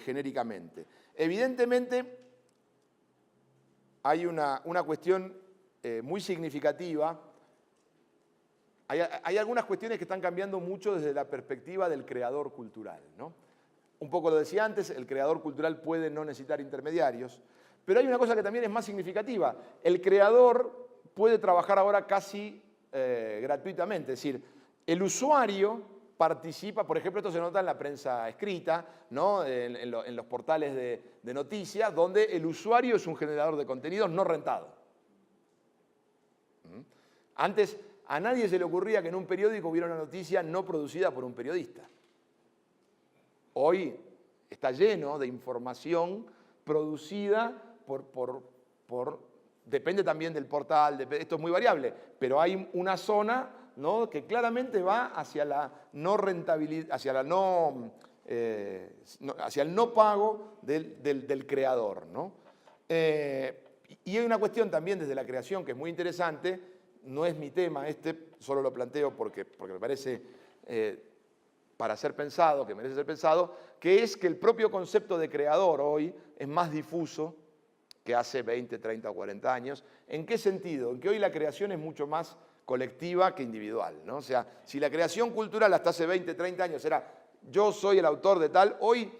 genéricamente. Evidentemente, hay una cuestión muy significativa. Hay algunas cuestiones que están cambiando mucho desde la perspectiva del creador cultural, ¿no? Un poco lo decía antes, el creador cultural puede no necesitar intermediarios, pero hay una cosa que también es más significativa. El creador puede trabajar ahora casi gratuitamente, es decir, el usuario participa, por ejemplo, esto se nota en la prensa escrita, ¿no? En los portales de noticias, donde el usuario es un generador de contenidos no rentado. Antes, a nadie se le ocurría que en un periódico hubiera una noticia no producida por un periodista. Hoy está lleno de información producida depende también del portal, esto es muy variable, pero hay una zona, ¿no?, que claramente va hacia la no rentabilidad, hacia el no pago del creador, ¿no? Y hay una cuestión también desde la creación que es muy interesante, no es mi tema solo lo planteo porque me parece para ser pensado, que merece ser pensado, que es que el propio concepto de creador hoy es más difuso que hace 20, 30 o 40 años. ¿En qué sentido? En que hoy la creación es mucho más colectiva que individual, ¿no? O sea, si la creación cultural hasta hace 20, 30 años era yo soy el autor de tal, hoy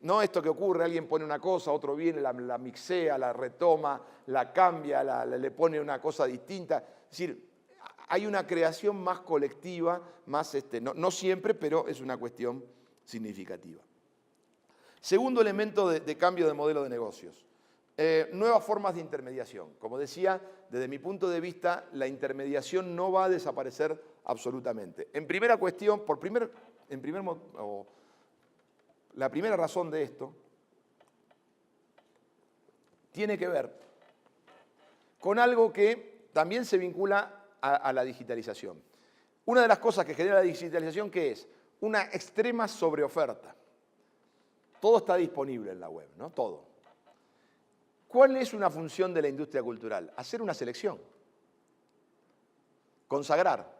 no esto que ocurre, alguien pone una cosa, otro viene, la mixea, la retoma, la cambia, le pone una cosa distinta. Es decir, hay una creación más colectiva, más no siempre, pero es una cuestión significativa. Segundo elemento de cambio de modelo de negocios. Nuevas formas de intermediación. Como decía, desde mi punto de vista, la intermediación no va a desaparecer absolutamente. En primera cuestión, la primera razón de esto tiene que ver con algo que también se vincula a la digitalización. Una de las cosas que genera la digitalización, ¿qué es? Una extrema sobreoferta. Todo está disponible en la web, ¿no? Todo. ¿Cuál es una función de la industria cultural? Hacer una selección. Consagrar.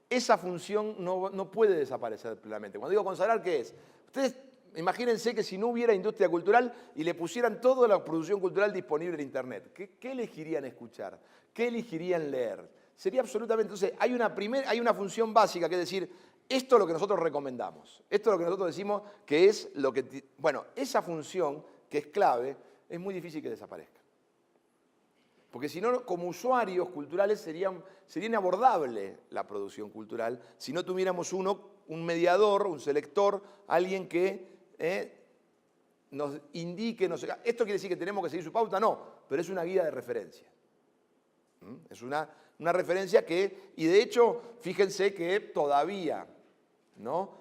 Esa función no puede desaparecer plenamente. Cuando digo consagrar, ¿qué es? Ustedes imagínense que si no hubiera industria cultural y le pusieran toda la producción cultural disponible en Internet, ¿qué elegirían escuchar? ¿Qué elegirían leer? Sería absolutamente... Entonces, hay una función básica, que es decir, esto es lo que nosotros recomendamos. Esto es lo que nosotros decimos que es lo que... Bueno, esa función, que es clave, es muy difícil que desaparezca. Porque si no, como usuarios culturales sería inabordable la producción cultural si no tuviéramos un mediador, un selector, alguien que nos indique, ¿esto quiere decir que tenemos que seguir su pauta? No, pero es una guía de referencia. Es una referencia que, y de hecho, fíjense que todavía, ¿no?,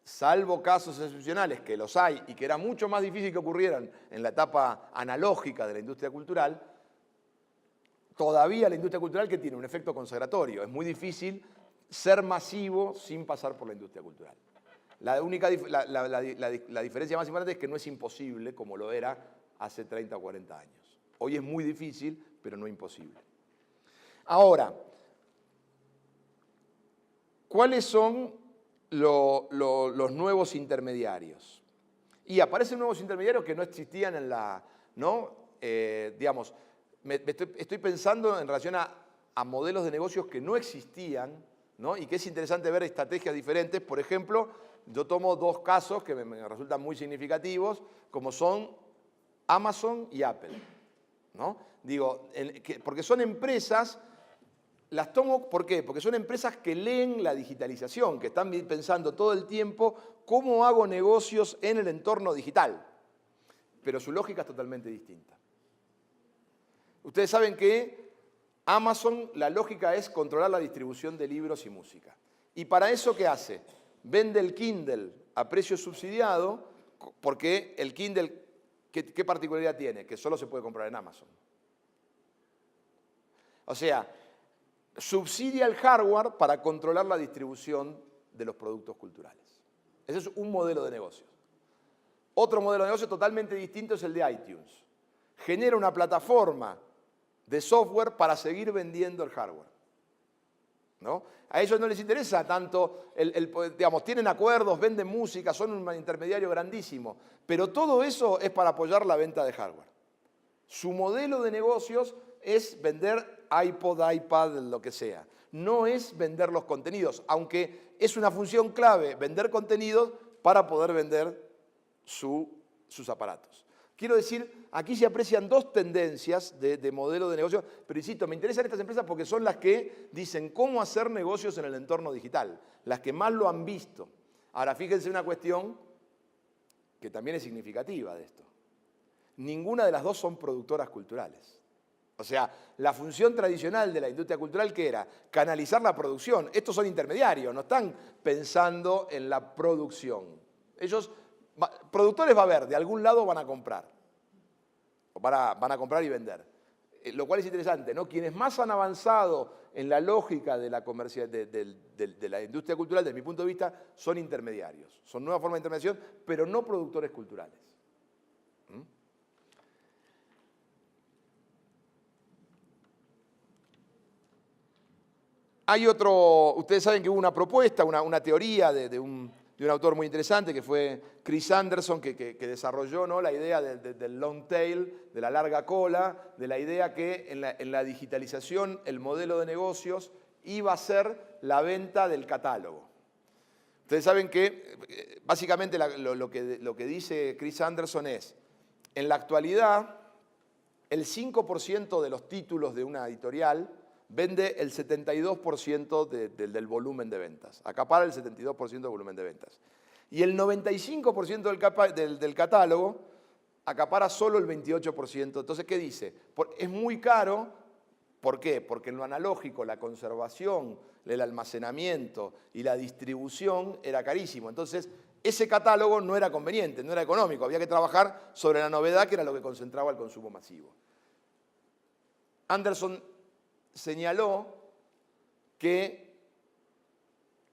salvo casos excepcionales, que los hay y que era mucho más difícil que ocurrieran en la etapa analógica de la industria cultural, todavía la industria cultural que tiene un efecto consagratorio. Es muy difícil ser masivo sin pasar por la industria cultural. La diferencia más importante es que no es imposible como lo era hace 30 o 40 años. Hoy es muy difícil, pero no imposible. Ahora, ¿cuáles son los nuevos intermediarios? Y aparecen nuevos intermediarios que no existían en la... ¿no? Digamos, estoy pensando en relación a modelos de negocios que no existían, ¿no? Y que es interesante ver estrategias diferentes. Por ejemplo, yo tomo dos casos que me resultan muy significativos, como son Amazon y Apple, ¿no? Digo, porque son empresas, las tomo, ¿por qué? Porque son empresas que leen la digitalización, que están pensando todo el tiempo cómo hago negocios en el entorno digital. Pero su lógica es totalmente distinta. Ustedes saben que Amazon, la lógica es controlar la distribución de libros y música. ¿Y para eso qué hace? Vende el Kindle a precio subsidiado, porque el Kindle, ¿qué particularidad tiene? Que solo se puede comprar en Amazon. O sea, subsidia el hardware para controlar la distribución de los productos culturales. Ese es un modelo de negocio. Otro modelo de negocio totalmente distinto es el de iTunes. Genera una plataforma de software para seguir vendiendo el hardware, ¿no? A ellos no les interesa tanto, digamos, tienen acuerdos, venden música, son un intermediario grandísimo, pero todo eso es para apoyar la venta de hardware. Su modelo de negocios es vender iPod, iPad, lo que sea. No es vender los contenidos, aunque es una función clave vender contenidos para poder vender sus aparatos. Quiero decir, aquí se aprecian dos tendencias de modelo de negocio, pero insisto, me interesan estas empresas porque son las que dicen cómo hacer negocios en el entorno digital, las que más lo han visto. Ahora, fíjense una cuestión que también es significativa de esto. Ninguna de las dos son productoras culturales. O sea, la función tradicional de la industria cultural, ¿qué era? Canalizar la producción. Estos son intermediarios, no están pensando en la producción. Ellos, productores va a haber, de algún lado van a comprar. Van a comprar y vender. Lo cual es interesante, ¿no? Quienes más han avanzado en la lógica de la industria cultural, desde mi punto de vista, son intermediarios. Son nuevas formas de intermediación, pero no productores culturales. Hay otro, ustedes saben que hubo una propuesta, una teoría de un autor muy interesante que fue Chris Anderson, que desarrolló, ¿no?, la idea del long tail, de la larga cola, de la idea que en la digitalización el modelo de negocios iba a ser la venta del catálogo. Ustedes saben que básicamente lo que dice Chris Anderson es, en la actualidad, el 5% de los títulos de una editorial vende el 72% del volumen de ventas. Acapara el 72% del volumen de ventas. Y el 95% del catálogo acapara solo el 28%. Entonces, ¿qué dice? Es muy caro. ¿Por qué? Porque en lo analógico la conservación, el almacenamiento y la distribución era carísimo. Entonces, ese catálogo no era conveniente, no era económico. Había que trabajar sobre la novedad, que era lo que concentraba el consumo masivo. Anderson señaló que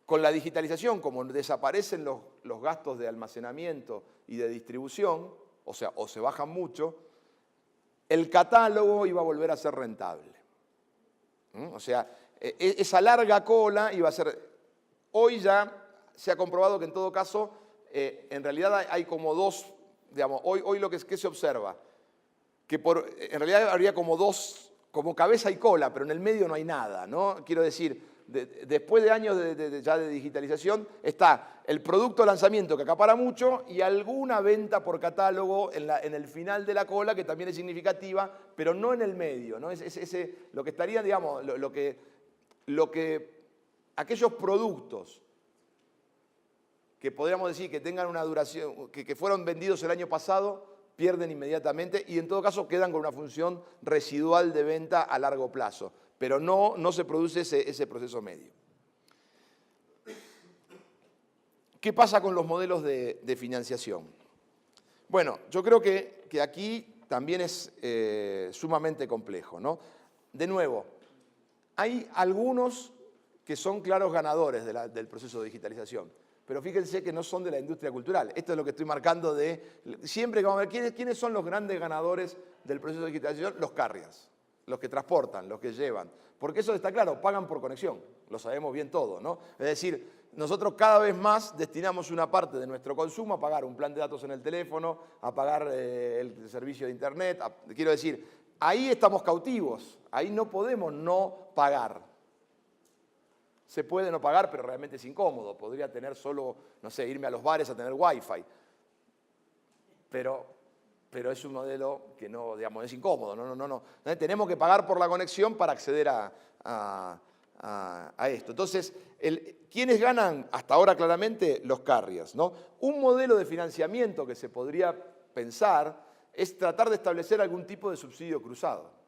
con la digitalización, como desaparecen los gastos de almacenamiento y de distribución, o sea, o se bajan mucho, el catálogo iba a volver a ser rentable. O sea, esa larga cola iba a ser... Hoy ya se ha comprobado que en todo caso, en realidad hay como dos, digamos, hoy lo que se observa, que en realidad habría como dos como cabeza y cola, pero en el medio no hay nada, ¿no? Quiero decir, después de años ya de digitalización, está el producto de lanzamiento que acapara mucho y alguna venta por catálogo en el final de la cola que también es significativa, pero no en el medio, ¿no? Lo que estaría, digamos, aquellos productos que podríamos decir que tengan una duración, que fueron vendidos el año pasado, pierden inmediatamente y en todo caso quedan con una función residual de venta a largo plazo, pero no se produce ese proceso medio. ¿Qué pasa con los modelos de financiación? Bueno, yo creo que aquí también es sumamente complejo, ¿no? De nuevo, hay algunos que son claros ganadores del proceso de digitalización, pero fíjense que no son de la industria cultural. Esto es lo que estoy marcando siempre que vamos a ver quiénes son los grandes ganadores del proceso de digitalización, los carriers, los que transportan, los que llevan. Porque eso está claro, pagan por conexión, lo sabemos bien todo, ¿no? Es decir, nosotros cada vez más destinamos una parte de nuestro consumo a pagar un plan de datos en el teléfono, a pagar el servicio de internet. Quiero decir, ahí estamos cautivos, ahí no podemos no pagar. Se puede no pagar, pero realmente es incómodo. Podría tener solo, no sé, irme a los bares a tener wifi. Pero es un modelo que no, digamos, es incómodo. No. Tenemos que pagar por la conexión para acceder a esto. Entonces, ¿quiénes ganan hasta ahora claramente? Los carriers, ¿no? Un modelo de financiamiento que se podría pensar es tratar de establecer algún tipo de subsidio cruzado.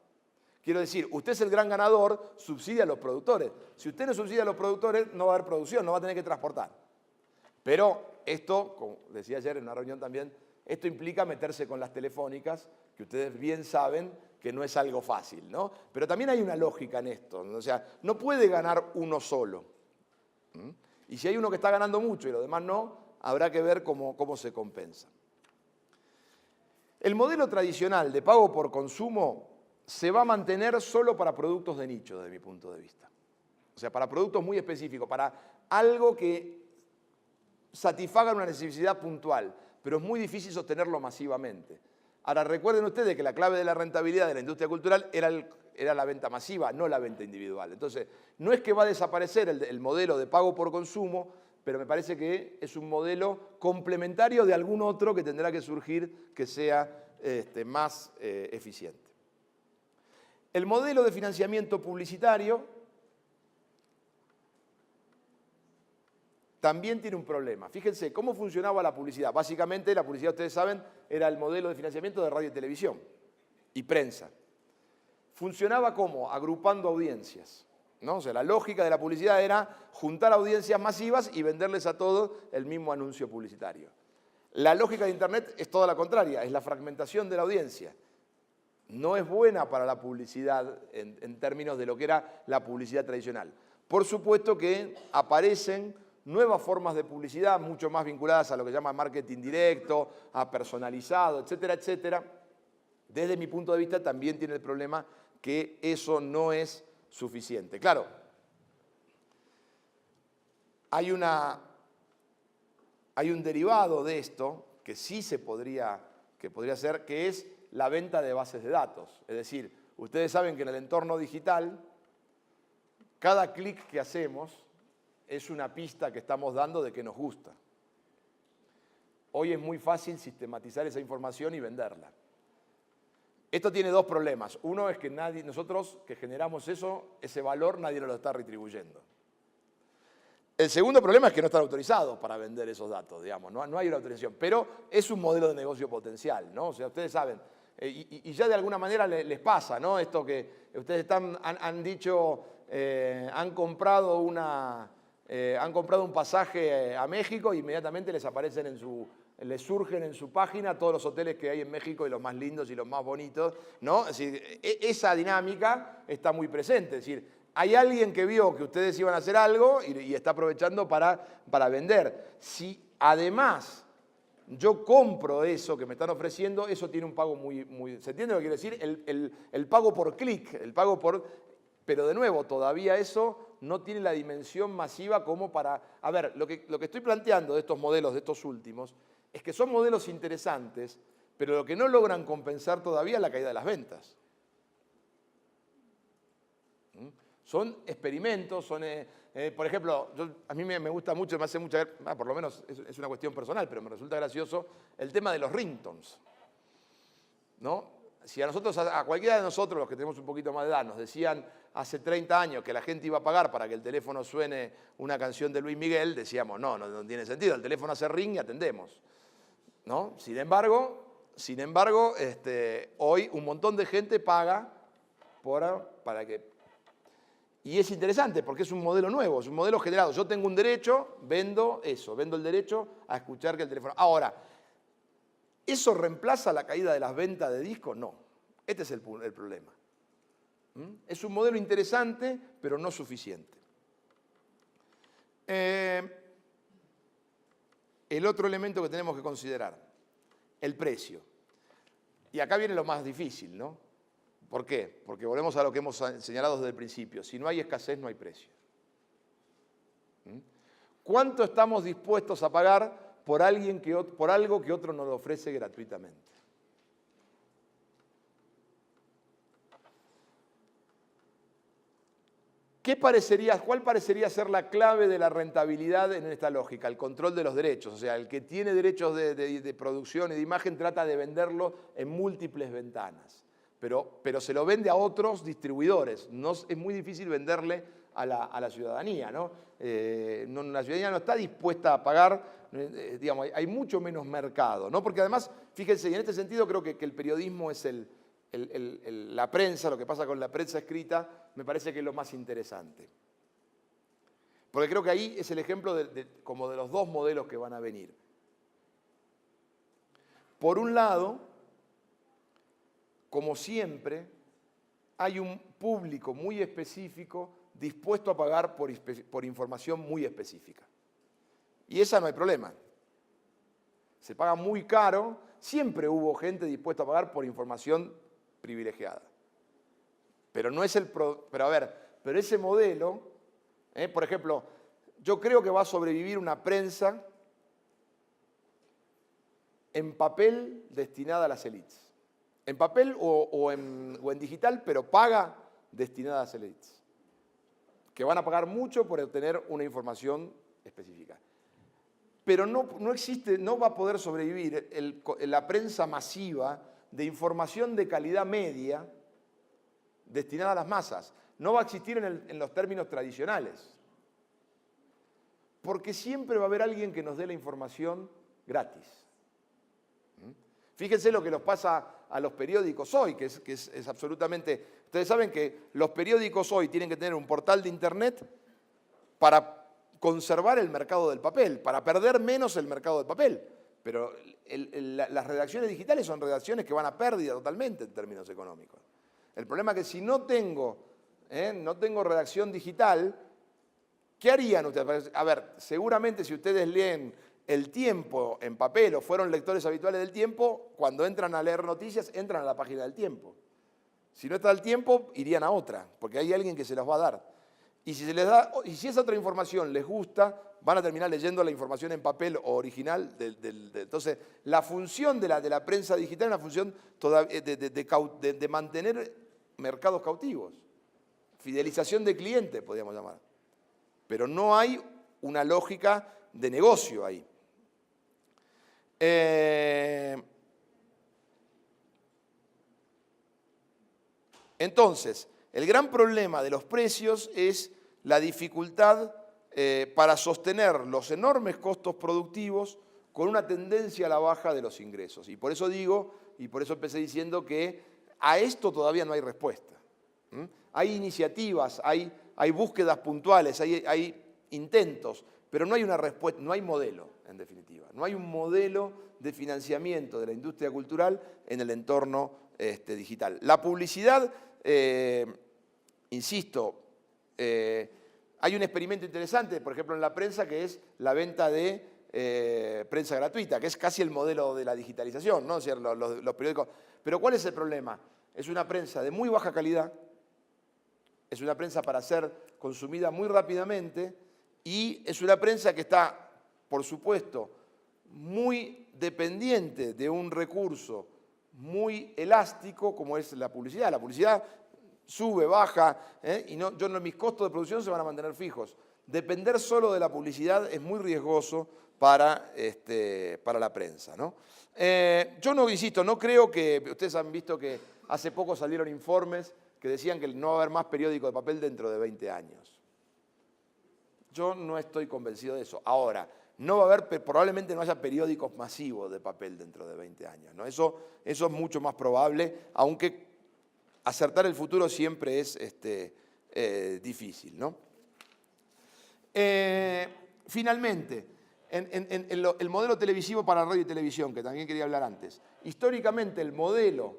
Quiero decir, usted es el gran ganador, subsidia a los productores. Si usted no subsidia a los productores, no va a haber producción, no va a tener que transportar. Pero esto, como decía ayer en una reunión también, esto implica meterse con las telefónicas, que ustedes bien saben que no es algo fácil, ¿no? Pero también hay una lógica en esto, ¿no? O sea, no puede ganar uno solo. Y si hay uno que está ganando mucho y los demás no, habrá que ver cómo se compensa. El modelo tradicional de pago por consumo se va a mantener solo para productos de nicho, desde mi punto de vista. O sea, para productos muy específicos, para algo que satisfaga una necesidad puntual, pero es muy difícil sostenerlo masivamente. Ahora, recuerden ustedes que la clave de la rentabilidad de la industria cultural era la venta masiva, no la venta individual. Entonces, no es que va a desaparecer el modelo de pago por consumo, pero me parece que es un modelo complementario de algún otro que tendrá que surgir que sea más eficiente. El modelo de financiamiento publicitario también tiene un problema. Fíjense, ¿cómo funcionaba la publicidad? Básicamente, la publicidad, ustedes saben, era el modelo de financiamiento de radio y televisión y prensa. Funcionaba ¿cómo? Agrupando audiencias, ¿no? O sea, la lógica de la publicidad era juntar audiencias masivas y venderles a todos el mismo anuncio publicitario. La lógica de Internet es toda la contraria, es la fragmentación de la audiencia. No es buena para la publicidad en términos de lo que era la publicidad tradicional. Por supuesto que aparecen nuevas formas de publicidad, mucho más vinculadas a lo que se llama marketing directo, a personalizado, etcétera, etcétera. Desde mi punto de vista también tiene el problema que eso no es suficiente. Claro, hay un derivado de esto que sí podría ser, que es la venta de bases de datos. Es decir, ustedes saben que en el entorno digital, cada clic que hacemos es una pista que estamos dando de que nos gusta. Hoy es muy fácil sistematizar esa información y venderla. Esto tiene dos problemas. Uno es que nosotros que generamos ese valor, nadie nos lo está retribuyendo. El segundo problema es que no están autorizados para vender esos datos, digamos, no hay una autorización, pero es un modelo de negocio potencial, ¿no? O sea, ustedes saben, y ya de alguna manera les pasa, ¿no? Esto que ustedes han dicho, han comprado un pasaje a México e inmediatamente les surgen en su página todos los hoteles que hay en México y los más lindos y los más bonitos, ¿no? Es decir, esa dinámica está muy presente, es decir, hay alguien que vio que ustedes iban a hacer algo y está aprovechando para vender. Si además yo compro eso que me están ofreciendo, eso tiene un pago muy... ¿Se entiende lo que quiero decir? El pago por clic, pero de nuevo, todavía eso no tiene la dimensión masiva como para... A ver, lo que estoy planteando de estos modelos, de estos últimos, es que son modelos interesantes, pero lo que no logran compensar todavía es la caída de las ventas. Son experimentos, por ejemplo, a mí me gusta mucho, me hace mucha, por lo menos es una cuestión personal, pero me resulta gracioso el tema de los ringtones, ¿no? Si a nosotros, a cualquiera de nosotros, los que tenemos un poquito más de edad, nos decían hace 30 años que la gente iba a pagar para que el teléfono suene una canción de Luis Miguel, decíamos, no tiene sentido, el teléfono hace ring y atendemos, ¿no? Sin embargo, hoy un montón de gente paga para que... Y es interesante porque es un modelo nuevo, es un modelo generado. Yo tengo un derecho, vendo el derecho a escuchar que el teléfono... Ahora, ¿eso reemplaza la caída de las ventas de discos? No. Este es el problema. Es un modelo interesante, pero no suficiente. El otro elemento que tenemos que considerar, el precio. Y acá viene lo más difícil, ¿no? ¿Por qué? Porque volvemos a lo que hemos señalado desde el principio. Si no hay escasez, no hay precio. ¿Cuánto estamos dispuestos a pagar por algo que otro nos ofrece gratuitamente? ¿Cuál parecería ser la clave de la rentabilidad en esta lógica? El control de los derechos. O sea, el que tiene derechos de producción y de imagen trata de venderlo en múltiples ventanas. Pero se lo vende a otros distribuidores. Es muy difícil venderle a la ciudadanía, ¿no? La ciudadanía no está dispuesta a pagar, digamos, hay mucho menos mercado, ¿no? Porque además, fíjense, y en este sentido creo que el periodismo es la prensa, lo que pasa con la prensa escrita, me parece que es lo más interesante. Porque creo que ahí es el ejemplo como de los dos modelos que van a venir. Por un lado, como siempre, hay un público muy específico dispuesto a pagar por información muy específica. Y esa no hay problema. Se paga muy caro, siempre hubo gente dispuesta a pagar por información privilegiada. Pero no es pero ese modelo, por ejemplo, yo creo que va a sobrevivir una prensa en papel destinada a las élites. En papel o en digital, pero paga destinada a las élites, que van a pagar mucho por obtener una información específica. Pero no va a poder sobrevivir la prensa masiva de información de calidad media destinada a las masas. No va a existir en los términos tradicionales, porque siempre va a haber alguien que nos dé la información gratis. Fíjense lo que nos pasa a los periódicos hoy, que es absolutamente... Ustedes saben que los periódicos hoy tienen que tener un portal de internet para conservar el mercado del papel, para perder menos el mercado del papel. Pero las redacciones digitales son redacciones que van a pérdida totalmente en términos económicos. El problema es que si no tengo redacción digital, ¿qué harían ustedes? A ver, seguramente si ustedes leen El Tiempo en papel o fueron lectores habituales del Tiempo, cuando entran a leer noticias, entran a la página del Tiempo. Si no está el Tiempo, irían a otra, porque hay alguien que se las va a dar. Y si esa otra información les gusta, van a terminar leyendo la información en papel o original. Entonces, la función de la prensa digital es una función de mantener mercados cautivos. Fidelización de clientes, podríamos llamar. Pero no hay una lógica de negocio ahí. Entonces, el gran problema de los precios es la dificultad para sostener los enormes costos productivos con una tendencia a la baja de los ingresos. Y por eso empecé diciendo que a esto todavía no hay respuesta. Hay iniciativas, hay búsquedas puntuales, hay intentos, pero no hay una respuesta, no hay modelo, en definitiva. No hay un modelo de financiamiento de la industria cultural en el entorno digital. La publicidad, insisto, hay un experimento interesante, por ejemplo, en la prensa, que es la venta de prensa gratuita, que es casi el modelo de la digitalización, ¿no? O sea, los periódicos. Pero ¿cuál es el problema? Es una prensa de muy baja calidad, es una prensa para ser consumida muy rápidamente y es una prensa que está, por supuesto, muy dependiente de un recurso muy elástico como es la publicidad. La publicidad sube, baja, y mis costos de producción se van a mantener fijos. Depender solo de la publicidad es muy riesgoso para la prensa, ¿no? Yo no, insisto, no creo que, ustedes han visto que hace poco salieron informes que decían que no va a haber más periódico de papel dentro de 20 años. Yo no estoy convencido de eso. Ahora, no va a haber, probablemente no haya periódicos masivos de papel dentro de 20 años, ¿no? Eso es mucho más probable, aunque acertar el futuro siempre es difícil, ¿no? Finalmente, el modelo televisivo para radio y televisión, que también quería hablar antes. Históricamente el modelo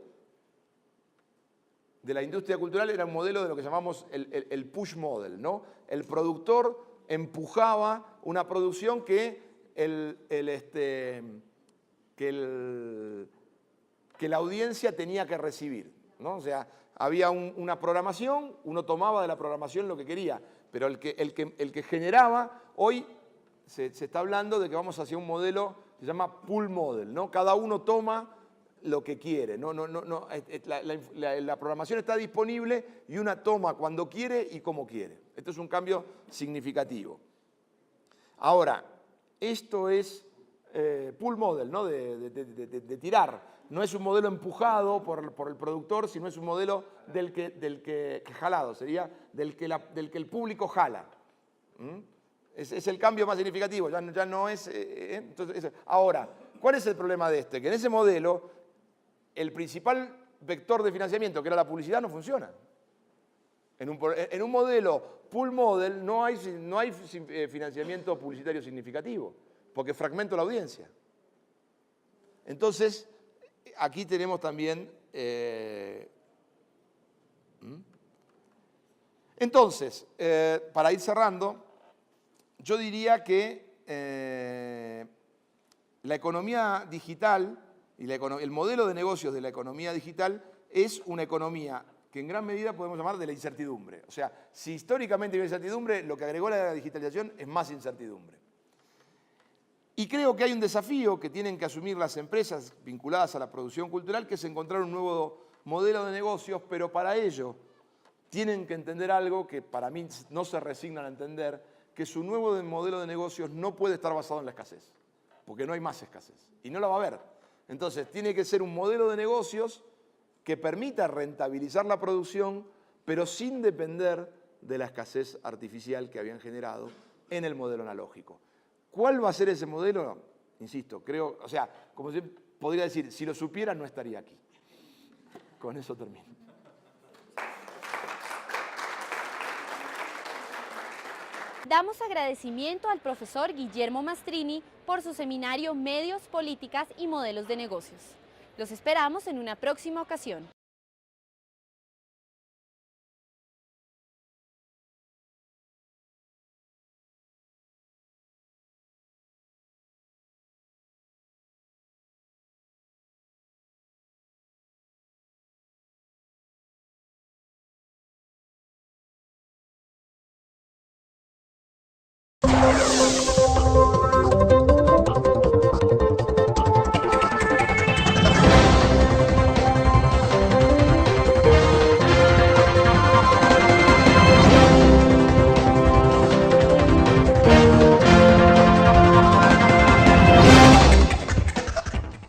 de la industria cultural era un modelo de lo que llamamos el push model, ¿no? El productor empujaba una producción que la audiencia tenía que recibir, ¿no? O sea, había una programación, uno tomaba de la programación lo que quería, pero el que generaba, hoy se está hablando de que vamos hacia un modelo que se llama pull model, ¿no? Cada uno toma lo que quiere, la programación está disponible y una toma cuando quiere y como quiere. Esto es un cambio significativo. Ahora, esto es pull model, ¿no? de tirar. No es un modelo empujado por el productor, sino es un modelo del que jalado, sería del que el público jala. Es el cambio más significativo, ya no es... entonces, ahora, ¿cuál es el problema de este? Que en ese modelo el principal vector de financiamiento, que era la publicidad, no funciona. En un modelo pull model no hay financiamiento publicitario significativo, porque fragmenta la audiencia. Entonces, aquí tenemos también... Entonces, para ir cerrando, yo diría que la economía digital y el modelo de negocios de la economía digital es una economía que en gran medida podemos llamar de la incertidumbre. O sea, si históricamente había incertidumbre, lo que agregó la digitalización es más incertidumbre. Y creo que hay un desafío que tienen que asumir las empresas vinculadas a la producción cultural, que es encontrar un nuevo modelo de negocios, pero para ello tienen que entender algo que para mí no se resignan a entender, que su nuevo modelo de negocios no puede estar basado en la escasez, porque no hay más escasez, y no la va a haber. Entonces, tiene que ser un modelo de negocios que permita rentabilizar la producción, pero sin depender de la escasez artificial que habían generado en el modelo analógico. ¿Cuál va a ser ese modelo? Insisto, creo, o sea, como yo podría decir, si lo supiera no estaría aquí. Con eso termino. Damos agradecimiento al profesor Guillermo Mastrini por su seminario Medios, Políticas y Modelos de Negocios. Los esperamos en una próxima ocasión.